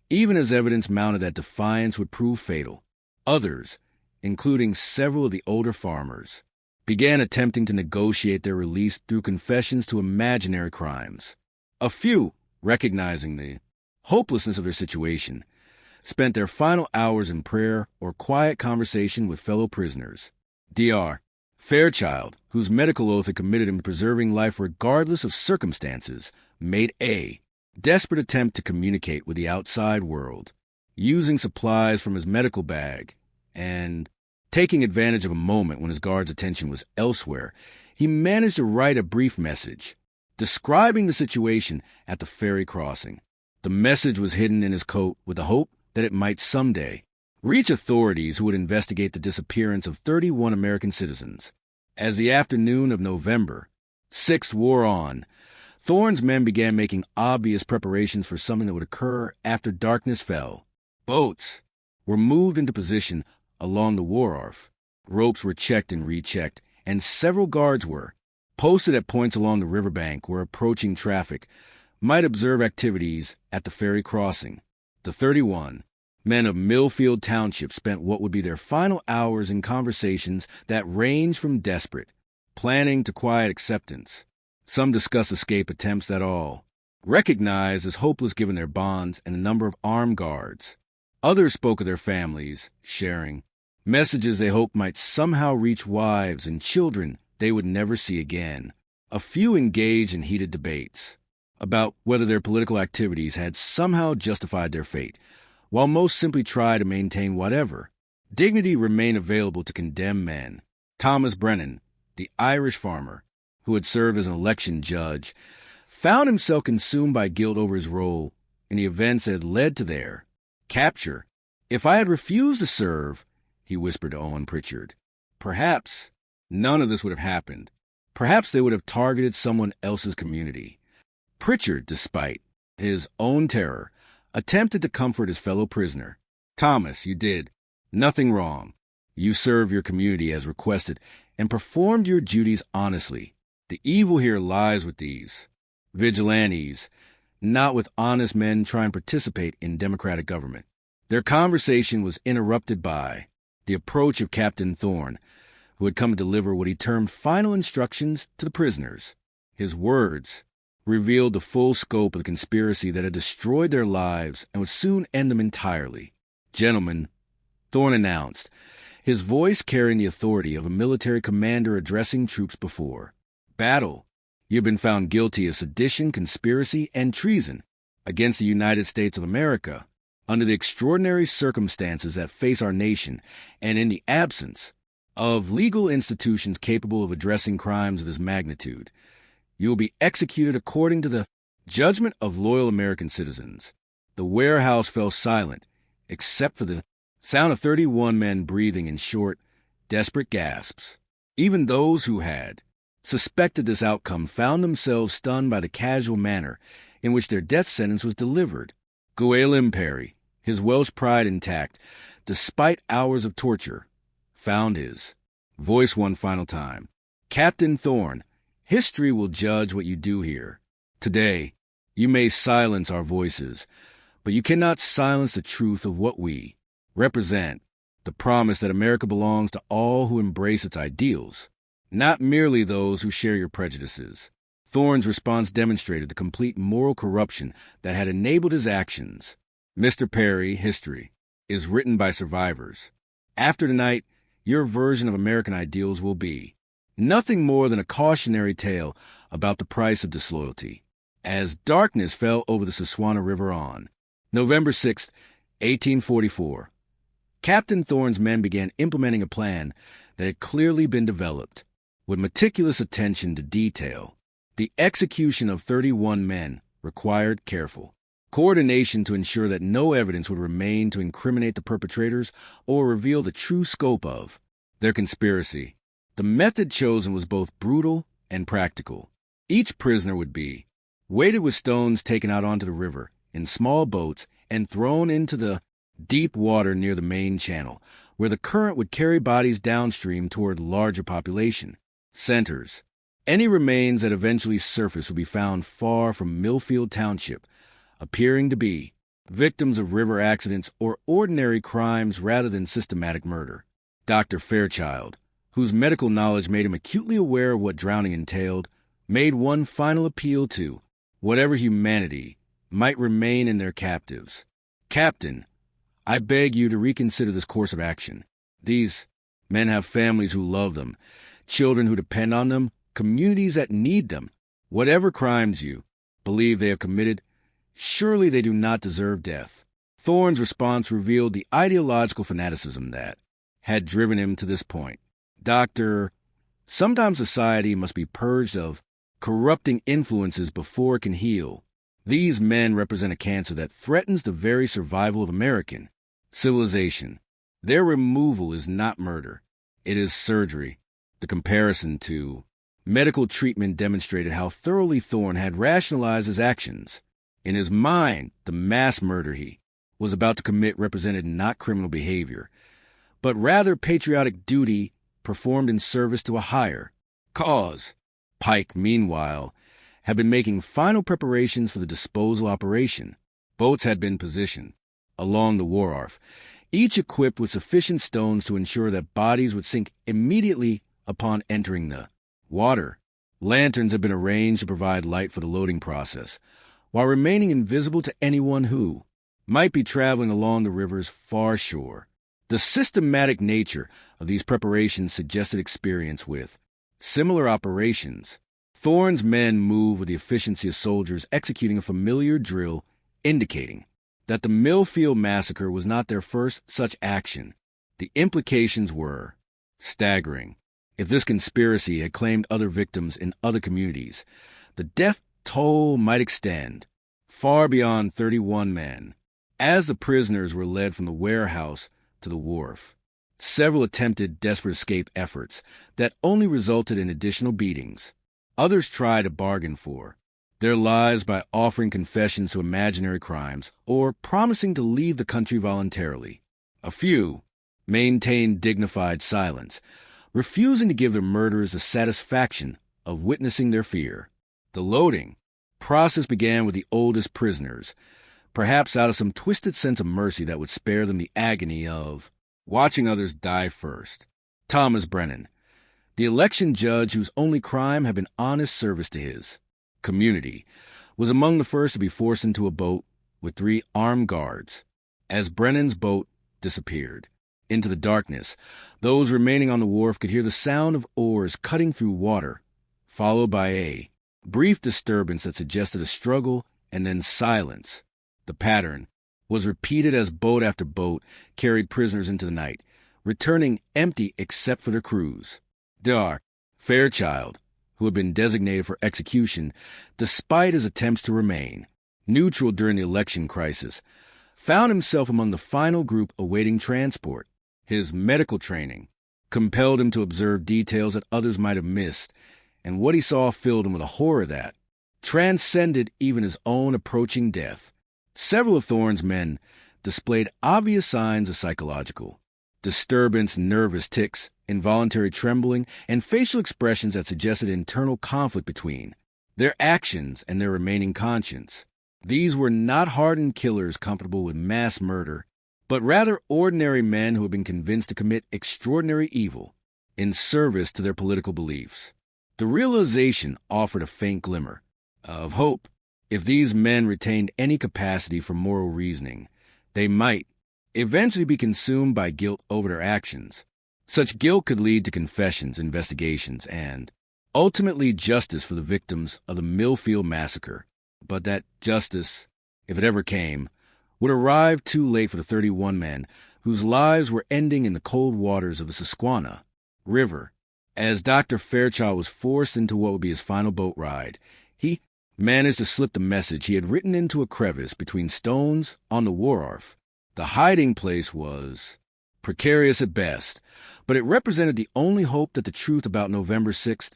even as evidence mounted that defiance would prove fatal. Others, including several of the older farmers, began attempting to negotiate their release through confessions to imaginary crimes. A few, recognizing the hopelessness of their situation, spent their final hours in prayer or quiet conversation with fellow prisoners. Dr. Fairchild, whose medical oath had committed him to preserving life regardless of circumstances, made a desperate attempt to communicate with the outside world, using supplies from his medical bag, and, taking advantage of a moment when his guard's attention was elsewhere, he managed to write a brief message, describing the situation at the ferry crossing. The message was hidden in his coat with the hope that it might someday reach authorities who would investigate the disappearance of 31 American citizens. As the afternoon of November 6th wore on, Thorne's men began making obvious preparations for something that would occur after darkness fell. Boats were moved into position along the wharf. Ropes were checked and rechecked, and several guards were posted at points along the riverbank where approaching traffic might observe activities at the ferry crossing. The 31 men of Millfield Township spent what would be their final hours in conversations that ranged from desperate planning to quiet acceptance. Some discussed escape attempts that all recognized as hopeless given their bonds and the number of armed guards. Others spoke of their families, sharing messages they hoped might somehow reach wives and children they would never see again. A few engaged in heated debates about whether their political activities had somehow justified their fate, while most simply tried to maintain whatever dignity remained available to condemned men. Thomas Brennan, the Irish farmer who had served as an election judge, found himself consumed by guilt over his role in the events that had led to their capture. "If I had refused to serve," he whispered to Owen Pritchard, "perhaps none of this would have happened. Perhaps they would have targeted someone else's community." Pritchard, despite his own terror, attempted to comfort his fellow prisoner. "Thomas, you did nothing wrong. You served your community as requested and performed your duties honestly. The evil here lies with these vigilantes, not with honest men trying to participate in democratic government." Their conversation was interrupted by the approach of Captain Thorne, who had come to deliver what he termed final instructions to the prisoners. His words revealed the full scope of the conspiracy that had destroyed their lives and would soon end them entirely. "Gentlemen," Thorne announced, his voice carrying the authority of a military commander addressing troops before battle, "you've been found guilty of sedition, conspiracy, and treason against the United States of America. Under the extraordinary circumstances that face our nation, and in the absence of legal institutions capable of addressing crimes of this magnitude, you will be executed according to the Judgment of loyal American citizens. The warehouse fell silent, except for the sound of 31 men breathing in short, desperate gasps. Even those who had suspected this outcome found themselves stunned by the casual manner in which their death sentence was delivered. Gwynplaine Perry, his Welsh pride intact, despite hours of torture, found his voice one final time. Captain Thorne, history will judge what you do here. Today, you may silence our voices, but you cannot silence the truth of what we represent, the promise that America belongs to all who embrace its ideals, not merely those who share your prejudices. Thorne's response demonstrated the complete moral corruption that had enabled his actions. Mr. Perry, history is written by survivors. After tonight, your version of American ideals will be nothing more than a cautionary tale about the price of disloyalty. As darkness fell over the Susquehanna River on November 6, 1844, Captain Thorne's men began implementing a plan that had clearly been developed. With meticulous attention to detail, the execution of 31 men required careful coordination to ensure that no evidence would remain to incriminate the perpetrators or reveal the true scope of their conspiracy. The method chosen was both brutal and practical. Each prisoner would be weighted with stones taken out onto the river in small boats and thrown into the deep water near the main channel, where the current would carry bodies downstream toward larger population centers. Any remains that eventually surfaced would be found far from Millfield Township, appearing to be victims of river accidents or ordinary crimes rather than systematic murder. Dr. Fairchild, whose medical knowledge made him acutely aware of what drowning entailed, made one final appeal to whatever humanity might remain in their captives. Captain, I beg you to reconsider this course of action. These men have families who love them, children who depend on them, communities that need them. Whatever crimes you believe they have committed, surely they do not deserve death. Thorne's response revealed the ideological fanaticism that had driven him to this point. Doctor, sometimes society must be purged of corrupting influences before it can heal. These men represent a cancer that threatens the very survival of American civilization. Their removal is not murder. It is surgery. The comparison to medical treatment demonstrated how thoroughly Thorne had rationalized his actions. In his mind, the mass murder he was about to commit represented not criminal behavior, but rather patriotic duty performed in service to a higher cause. Pike, meanwhile, had been making final preparations for the disposal operation. Boats had been positioned along the wharf, each equipped with sufficient stones to ensure that bodies would sink immediately upon entering the water. Lanterns had been arranged to provide light for the loading process, while remaining invisible to anyone who might be traveling along the river's far shore. The systematic nature of these preparations suggested experience with similar operations. Thorne's men moved with the efficiency of soldiers executing a familiar drill, indicating that the Millfield massacre was not their first such action. The implications were staggering. If this conspiracy had claimed other victims in other communities, the death toll might extend far beyond 31 men. As the prisoners were led from the warehouse to the wharf, several attempted desperate escape efforts that only resulted in additional beatings. Others tried to bargain for their lives by offering confessions to imaginary crimes or promising to leave the country voluntarily. A few maintained dignified silence, refusing to give their murderers the satisfaction of witnessing their fear. The loading process began with the oldest prisoners, perhaps out of some twisted sense of mercy that would spare them the agony of watching others die first. Thomas Brennan, the election judge whose only crime had been honest service to his community, was among the first to be forced into a boat with 3 armed guards. As Brennan's boat disappeared into the darkness, those remaining on the wharf could hear the sound of oars cutting through water, followed by a brief disturbance that suggested a struggle and then silence. The pattern was repeated as boat after boat carried prisoners into the night, returning empty except for their crews. Dr. Fairchild, who had been designated for execution despite his attempts to remain neutral during the election crisis, found himself among the final group awaiting transport. His medical training compelled him to observe details that others might have missed, and what he saw filled him with a horror that transcended even his own approaching death. Several of Thorne's men displayed obvious signs of psychological disturbance, nervous tics, involuntary trembling, and facial expressions that suggested internal conflict between their actions and their remaining conscience. These were not hardened killers comfortable with mass murder, but rather ordinary men who had been convinced to commit extraordinary evil in service to their political beliefs. The realization offered a faint glimmer of hope. If these men retained any capacity for moral reasoning, they might eventually be consumed by guilt over their actions. Such guilt could lead to confessions, investigations, and ultimately justice for the victims of the Millfield massacre. But that justice, if it ever came, would arrive too late for the 31 men whose lives were ending in the cold waters of the Susquehanna River. As Dr. Fairchild was forced into what would be his final boat ride, he managed to slip the message he had written into a crevice between stones on the wharf. The hiding place was precarious at best, but it represented the only hope that the truth about November 6th,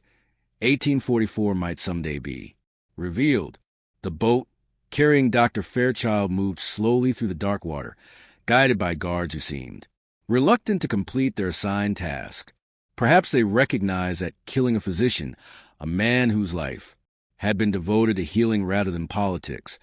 1844 might someday be revealed. The boat carrying Dr. Fairchild moved slowly through the dark water, guided by guards who seemed reluctant to complete their assigned task. Perhaps they recognized that killing a physician, a man whose life had been devoted to healing rather than politics,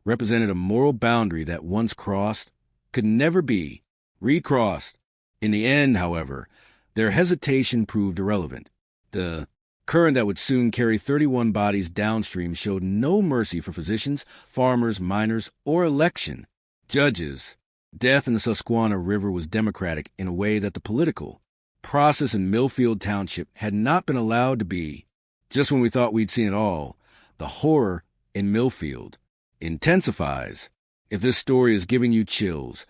represented a moral boundary that once crossed could never be recrossed. In the end, however, their hesitation proved irrelevant. The current that would soon carry 31 bodies downstream showed no mercy for physicians, farmers, miners, or election judges. Death in the Susquehanna River was democratic in a way that the political process in Millfield Township had not been allowed to be. Just when we thought we'd seen it all, the horror in Millfield intensifies. If this story is giving you chills,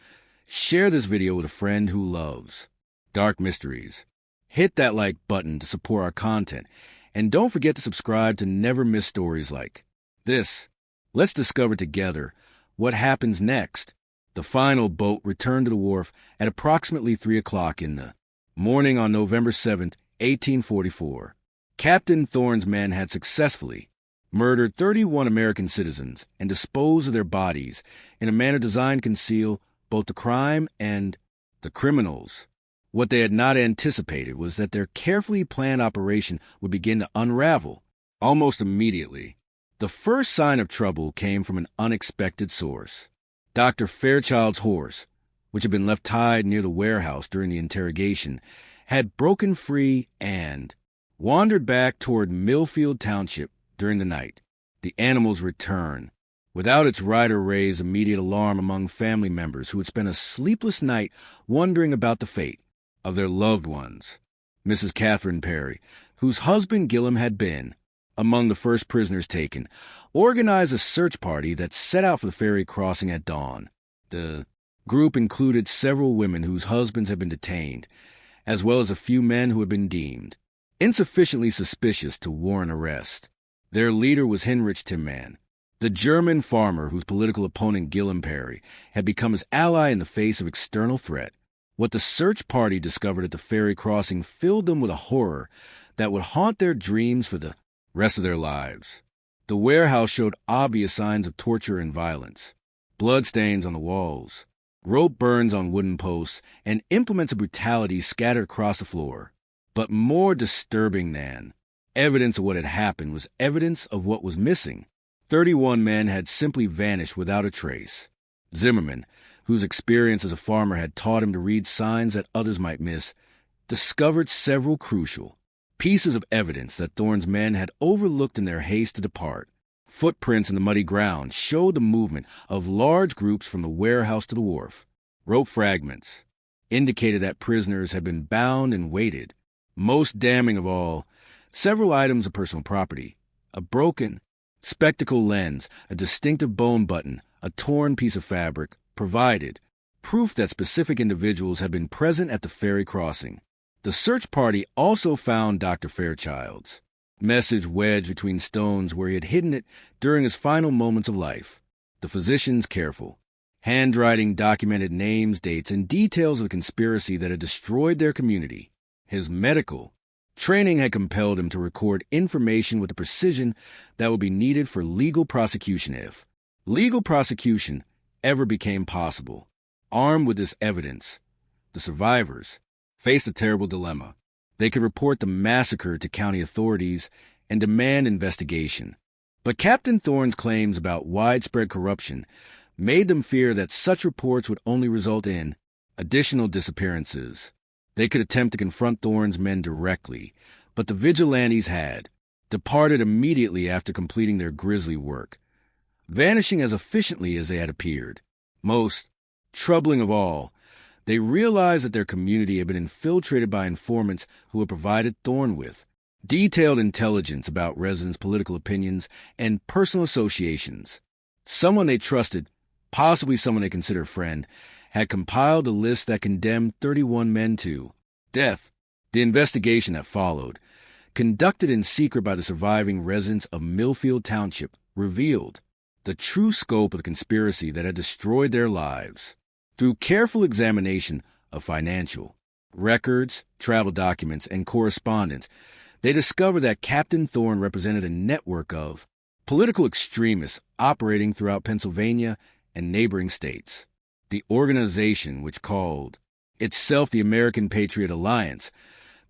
share this video with a friend who loves dark mysteries. Hit that like button to support our content, and don't forget to subscribe to never miss stories like this. Let's discover together what happens next. The final boat returned to the wharf at approximately 3 o'clock in the morning on November 7th, 1844. Captain Thorne's men had successfully murdered 31 American citizens and disposed of their bodies in a manner designed to conceal both the crime and the criminals. What they had not anticipated was that their carefully planned operation would begin to unravel almost immediately. The first sign of trouble came from an unexpected source. Dr. Fairchild's horse, which had been left tied near the warehouse during the interrogation, had broken free and wandered back toward Millfield Township during the night. The animal's return, without its rider, raised immediate alarm among family members who had spent a sleepless night wondering about the fate of their loved ones. Mrs. Catherine Perry, whose husband Gillum had been among the first prisoners taken, organized a search party that set out for the ferry crossing at dawn. The group included several women whose husbands had been detained, as well as a few men who had been deemed insufficiently suspicious to warrant arrest. Their leader was Heinrich Timman, the German farmer whose political opponent Gillum Perry had become his ally in the face of external threat. What the search party discovered at the ferry crossing filled them with a horror that would haunt their dreams for the rest of their lives. The warehouse showed obvious signs of torture and violence. Bloodstains on the walls, rope burns on wooden posts, and implements of brutality scattered across the floor. But more disturbing than evidence of what had happened was evidence of what was missing. 31 men had simply vanished without a trace. Zimmerman, whose experience as a farmer had taught him to read signs that others might miss, discovered several crucial pieces of evidence that Thorne's men had overlooked in their haste to depart. Footprints in the muddy ground showed the movement of large groups from the warehouse to the wharf. Rope fragments indicated that prisoners had been bound and weighted. Most damning of all, several items of personal property: a broken spectacle lens, a distinctive bone button, a torn piece of fabric, provided proof that specific individuals had been present at the ferry crossing. The search party also found Dr. Fairchild's message wedged between stones where he had hidden it during his final moments of life. The physician's careful. Handwriting documented names, dates, and details of the conspiracy that had destroyed their community. His medical training had compelled him to record information with the precision that would be needed for legal prosecution if legal prosecution ever became possible. Armed with this evidence, the survivors faced a terrible dilemma. They could report the massacre to county authorities and demand investigation. But Captain Thorne's claims about widespread corruption made them fear that such reports would only result in additional disappearances. They could attempt to confront Thorne's men directly, but the vigilantes had departed immediately after completing their grisly work, vanishing as efficiently as they had appeared. Most troubling of all, they realized that their community had been infiltrated by informants who had provided Thorne with detailed intelligence about residents' political opinions and personal associations. Someone they trusted, possibly someone they considered a friend, had compiled a list that condemned 31 men to death. The investigation that followed, conducted in secret by the surviving residents of Millfield Township, revealed the true scope of the conspiracy that had destroyed their lives. Through careful examination of financial records, travel documents, and correspondence, they discovered that Captain Thorne represented a network of political extremists operating throughout Pennsylvania and neighboring states. The organization, which called itself the American Patriot Alliance,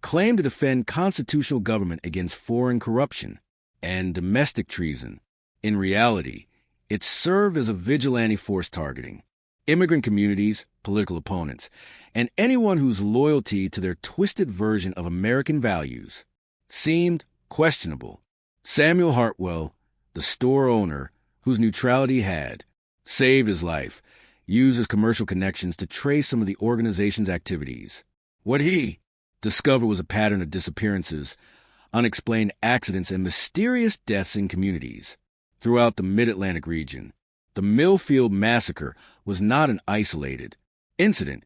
claimed to defend constitutional government against foreign corruption and domestic treason. In reality, it served as a vigilante force targeting immigrant communities, political opponents, and anyone whose loyalty to their twisted version of American values seemed questionable. Samuel Hartwell, the store owner whose neutrality had saved his life, used his commercial connections to trace some of the organization's activities. What he discovered was a pattern of disappearances, unexplained accidents, and mysterious deaths in communities throughout the Mid-Atlantic region. The Millfield Massacre was not an isolated incident,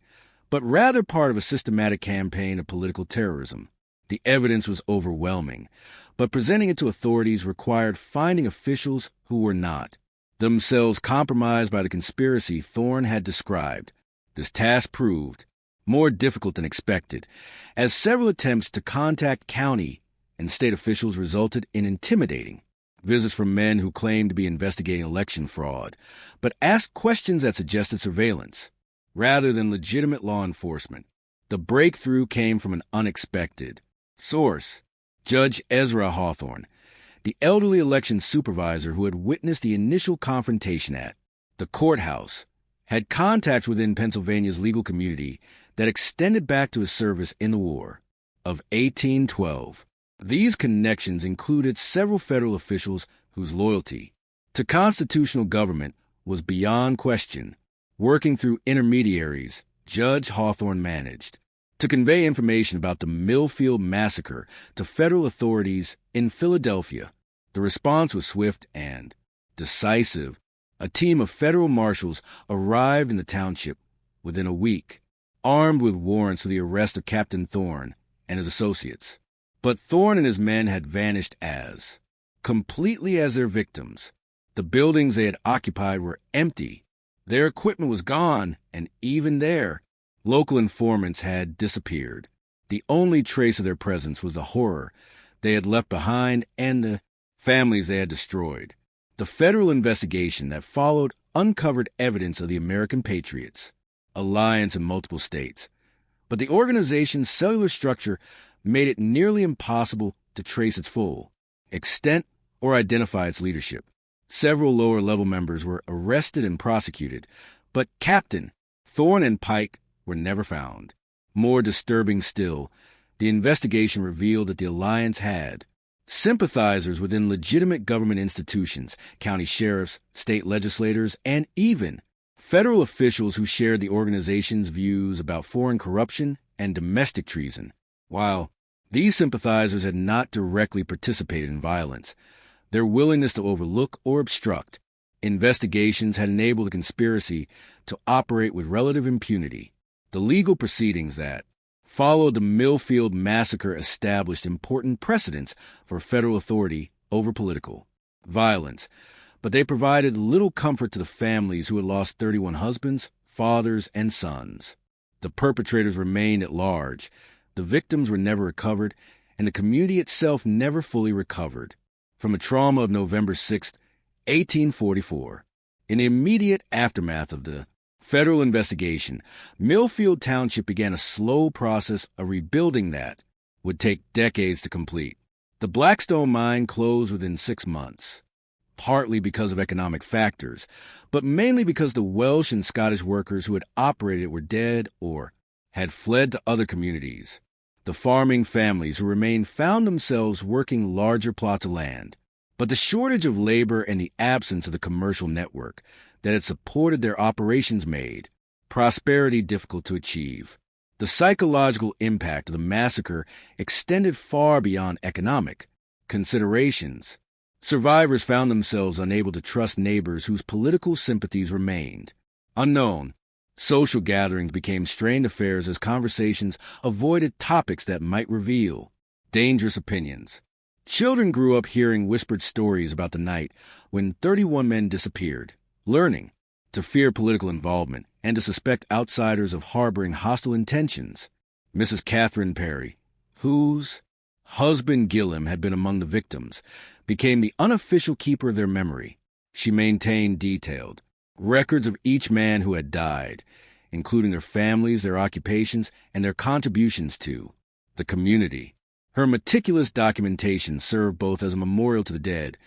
but rather part of a systematic campaign of political terrorism. The evidence was overwhelming, but presenting it to authorities required finding officials who were not themselves compromised by the conspiracy Thorne had described. This task proved more difficult than expected, as several attempts to contact county and state officials resulted in intimidating visits from men who claimed to be investigating election fraud, but asked questions that suggested surveillance rather than legitimate law enforcement. The breakthrough came from an unexpected source, Judge Ezra Hawthorne, the elderly election supervisor who had witnessed the initial confrontation at the courthouse, had contacts within Pennsylvania's legal community that extended back to his service in the War of 1812. These connections included several federal officials whose loyalty to constitutional government was beyond question. Working through intermediaries, Judge Hawthorne managed to convey information about the Millfield Massacre to federal authorities in Philadelphia. The response was swift and decisive. A team of federal marshals arrived in the township within a week, armed with warrants for the arrest of Captain Thorne and his associates. But Thorne and his men had vanished as completely as their victims. The buildings they had occupied were empty. Their equipment was gone, and even there, local informants had disappeared. The only trace of their presence was the horror they had left behind and the families they had destroyed. The federal investigation that followed uncovered evidence of the American Patriots Alliance in multiple states, but the organization's cellular structure made it nearly impossible to trace its full extent or identify its leadership. Several lower-level members were arrested and prosecuted, but Captain Thorne and Pike were never found. More disturbing still, the investigation revealed that the Alliance had sympathizers within legitimate government institutions, county sheriffs, state legislators, and even federal officials who shared the organization's views about foreign corruption and domestic treason. While these sympathizers had not directly participated in violence, their willingness to overlook or obstruct investigations had enabled the conspiracy to operate with relative impunity. The legal proceedings that followed the Millfield massacre established important precedents for federal authority over political violence, but they provided little comfort to the families who had lost 31 husbands, fathers, and sons. The perpetrators remained at large, the victims were never recovered, and the community itself never fully recovered from the trauma of November 6, 1844. In the immediate aftermath of the federal investigation, Millfield Township began a slow process of rebuilding that would take decades to complete. The Blackstone mine closed within 6 months, partly because of economic factors, but mainly because the Welsh and Scottish workers who had operated it were dead or had fled to other communities. The farming families who remained found themselves working larger plots of land, but the shortage of labor and the absence of the commercial network that had supported their operations made prosperity difficult to achieve. The psychological impact of the massacre extended far beyond economic considerations. Survivors found themselves unable to trust neighbors whose political sympathies remained unknown. Social gatherings became strained affairs as conversations avoided topics that might reveal dangerous opinions. Children grew up hearing whispered stories about the night when 31 men disappeared, learning to fear political involvement and to suspect outsiders of harboring hostile intentions. Mrs. Catherine Perry, whose husband Gilliam had been among the victims, became the unofficial keeper of their memory. She maintained detailed records of each man who had died, including their families, their occupations, and their contributions to the community. Her meticulous documentation served both as a memorial to the dead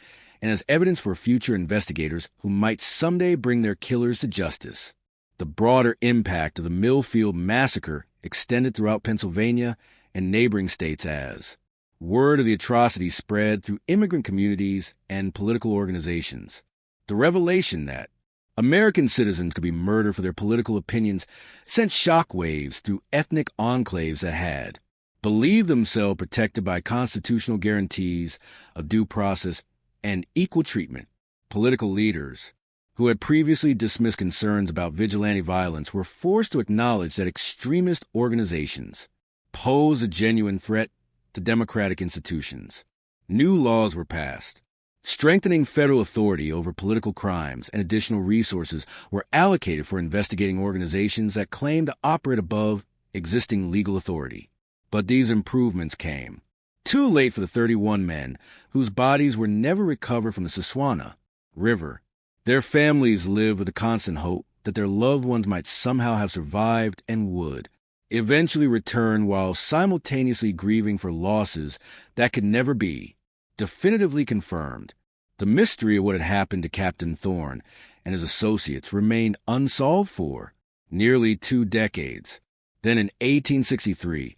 and as evidence for future investigators who might someday bring their killers to justice. The broader impact of the Millfield massacre extended throughout Pennsylvania and neighboring states as word of the atrocities spread through immigrant communities and political organizations. The revelation that American citizens could be murdered for their political opinions sent shockwaves through ethnic enclaves that had believed themselves protected by constitutional guarantees of due process and equal treatment. Political leaders who had previously dismissed concerns about vigilante violence were forced to acknowledge that extremist organizations pose a genuine threat to democratic institutions. New laws were passed, strengthening federal authority over political crimes, and additional resources were allocated for investigating organizations that claimed to operate above existing legal authority. But these improvements came too late for the 31 men whose bodies were never recovered from the Susquehanna River. Their families lived with the constant hope that their loved ones might somehow have survived and would eventually return, while simultaneously grieving for losses that could never be definitively confirmed. The mystery of what had happened to Captain Thorne and his associates remained unsolved for nearly 2 decades. Then in 1863,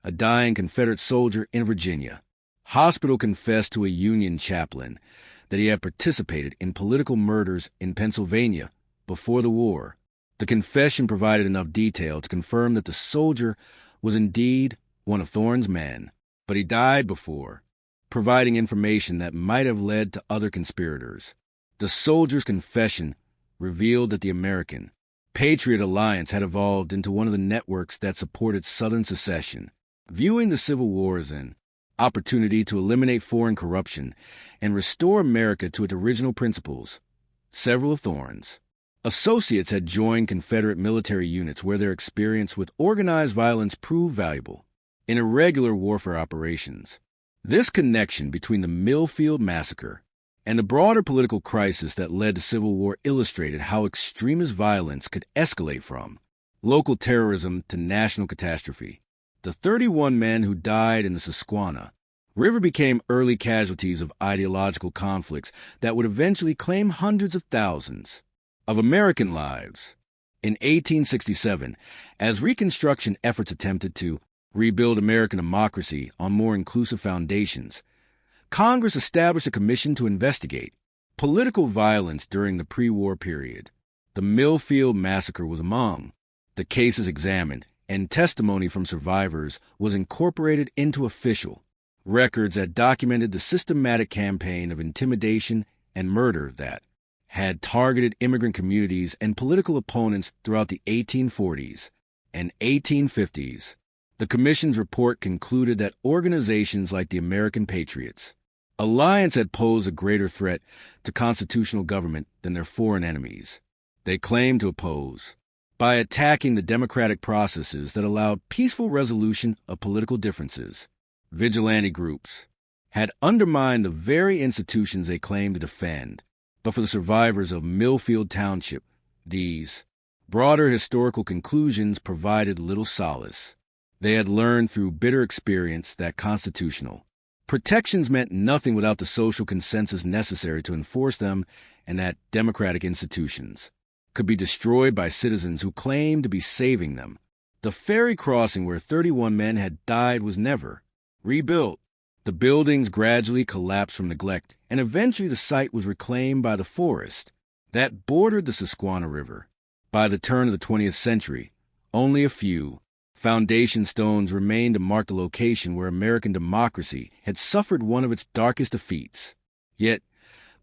a dying Confederate soldier in Virginia hospital confessed to a Union chaplain that he had participated in political murders in Pennsylvania before the war. The confession provided enough detail to confirm that the soldier was indeed one of Thorne's men, but he died before providing information that might have led to other conspirators. The soldier's confession revealed that the American Patriot Alliance had evolved into one of the networks that supported Southern secession, viewing the Civil War as an opportunity to eliminate foreign corruption and restore America to its original principles. Several of Thorne's associates had joined Confederate military units where their experience with organized violence proved valuable in irregular warfare operations. This connection between the Millfield massacre and the broader political crisis that led to civil war illustrated how extremist violence could escalate from local terrorism to national catastrophe. The 31 men who died in the Susquehanna River became early casualties of ideological conflicts that would eventually claim hundreds of thousands of American lives. In 1867, as Reconstruction efforts attempted to rebuild American democracy on more inclusive foundations, Congress established a commission to investigate political violence during the pre-war period. The Millfield massacre was among the cases examined, and testimony from survivors was incorporated into official records that documented the systematic campaign of intimidation and murder that had targeted immigrant communities and political opponents throughout the 1840s and 1850s. The Commission's report concluded that organizations like the American Patriots Alliance had posed a greater threat to constitutional government than their foreign enemies. They claimed to oppose by attacking the democratic processes that allowed peaceful resolution of political differences. Vigilante groups had undermined the very institutions they claimed to defend. But for the survivors of Millfield Township, these broader historical conclusions provided little solace. They had learned through bitter experience that constitutional protections meant nothing without the social consensus necessary to enforce them, and that democratic institutions could be destroyed by citizens who claimed to be saving them. The ferry crossing where 31 men had died was never rebuilt. The buildings gradually collapsed from neglect, and eventually the site was reclaimed by the forest that bordered the Susquehanna River. By the turn of the 20th century, only a few foundation stones remained to mark the location where American democracy had suffered one of its darkest defeats. Yet,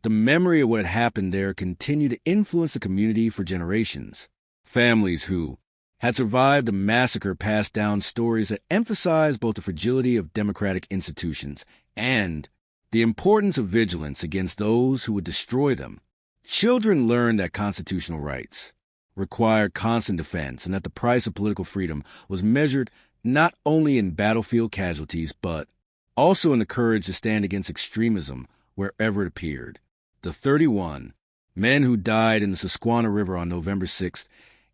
the memory of what had happened there continued to influence the community for generations. Families who had survived the massacre passed down stories that emphasized both the fragility of democratic institutions and the importance of vigilance against those who would destroy them. Children learned that constitutional rights required constant defense and that the price of political freedom was measured not only in battlefield casualties but also in the courage to stand against extremism wherever it appeared. The 31 men who died in the Susquehanna River on November 6,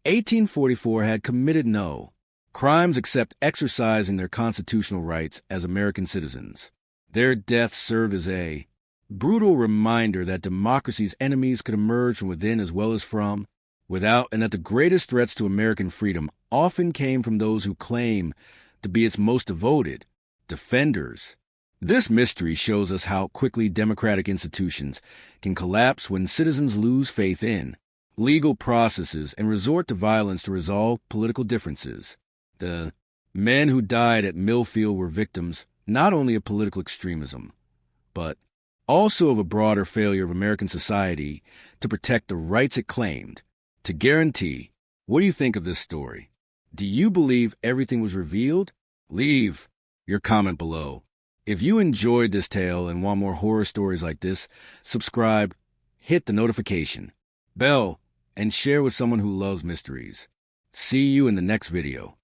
1844 had committed no crimes except exercising their constitutional rights as American citizens. Their deaths served as a brutal reminder that democracy's enemies could emerge from within as well as from without, and that the greatest threats to American freedom often came from those who claim to be its most devoted defenders. This mystery shows us how quickly democratic institutions can collapse when citizens lose faith in legal processes and resort to violence to resolve political differences. The men who died at Millfield were victims not only of political extremism, but also of a broader failure of American society to protect the rights it claimed to guarantee. What do you think of this story? Do you believe everything was revealed? Leave your comment below. If you enjoyed this tale and want more horror stories like this, subscribe, hit the notification bell, and share with someone who loves mysteries. See you in the next video.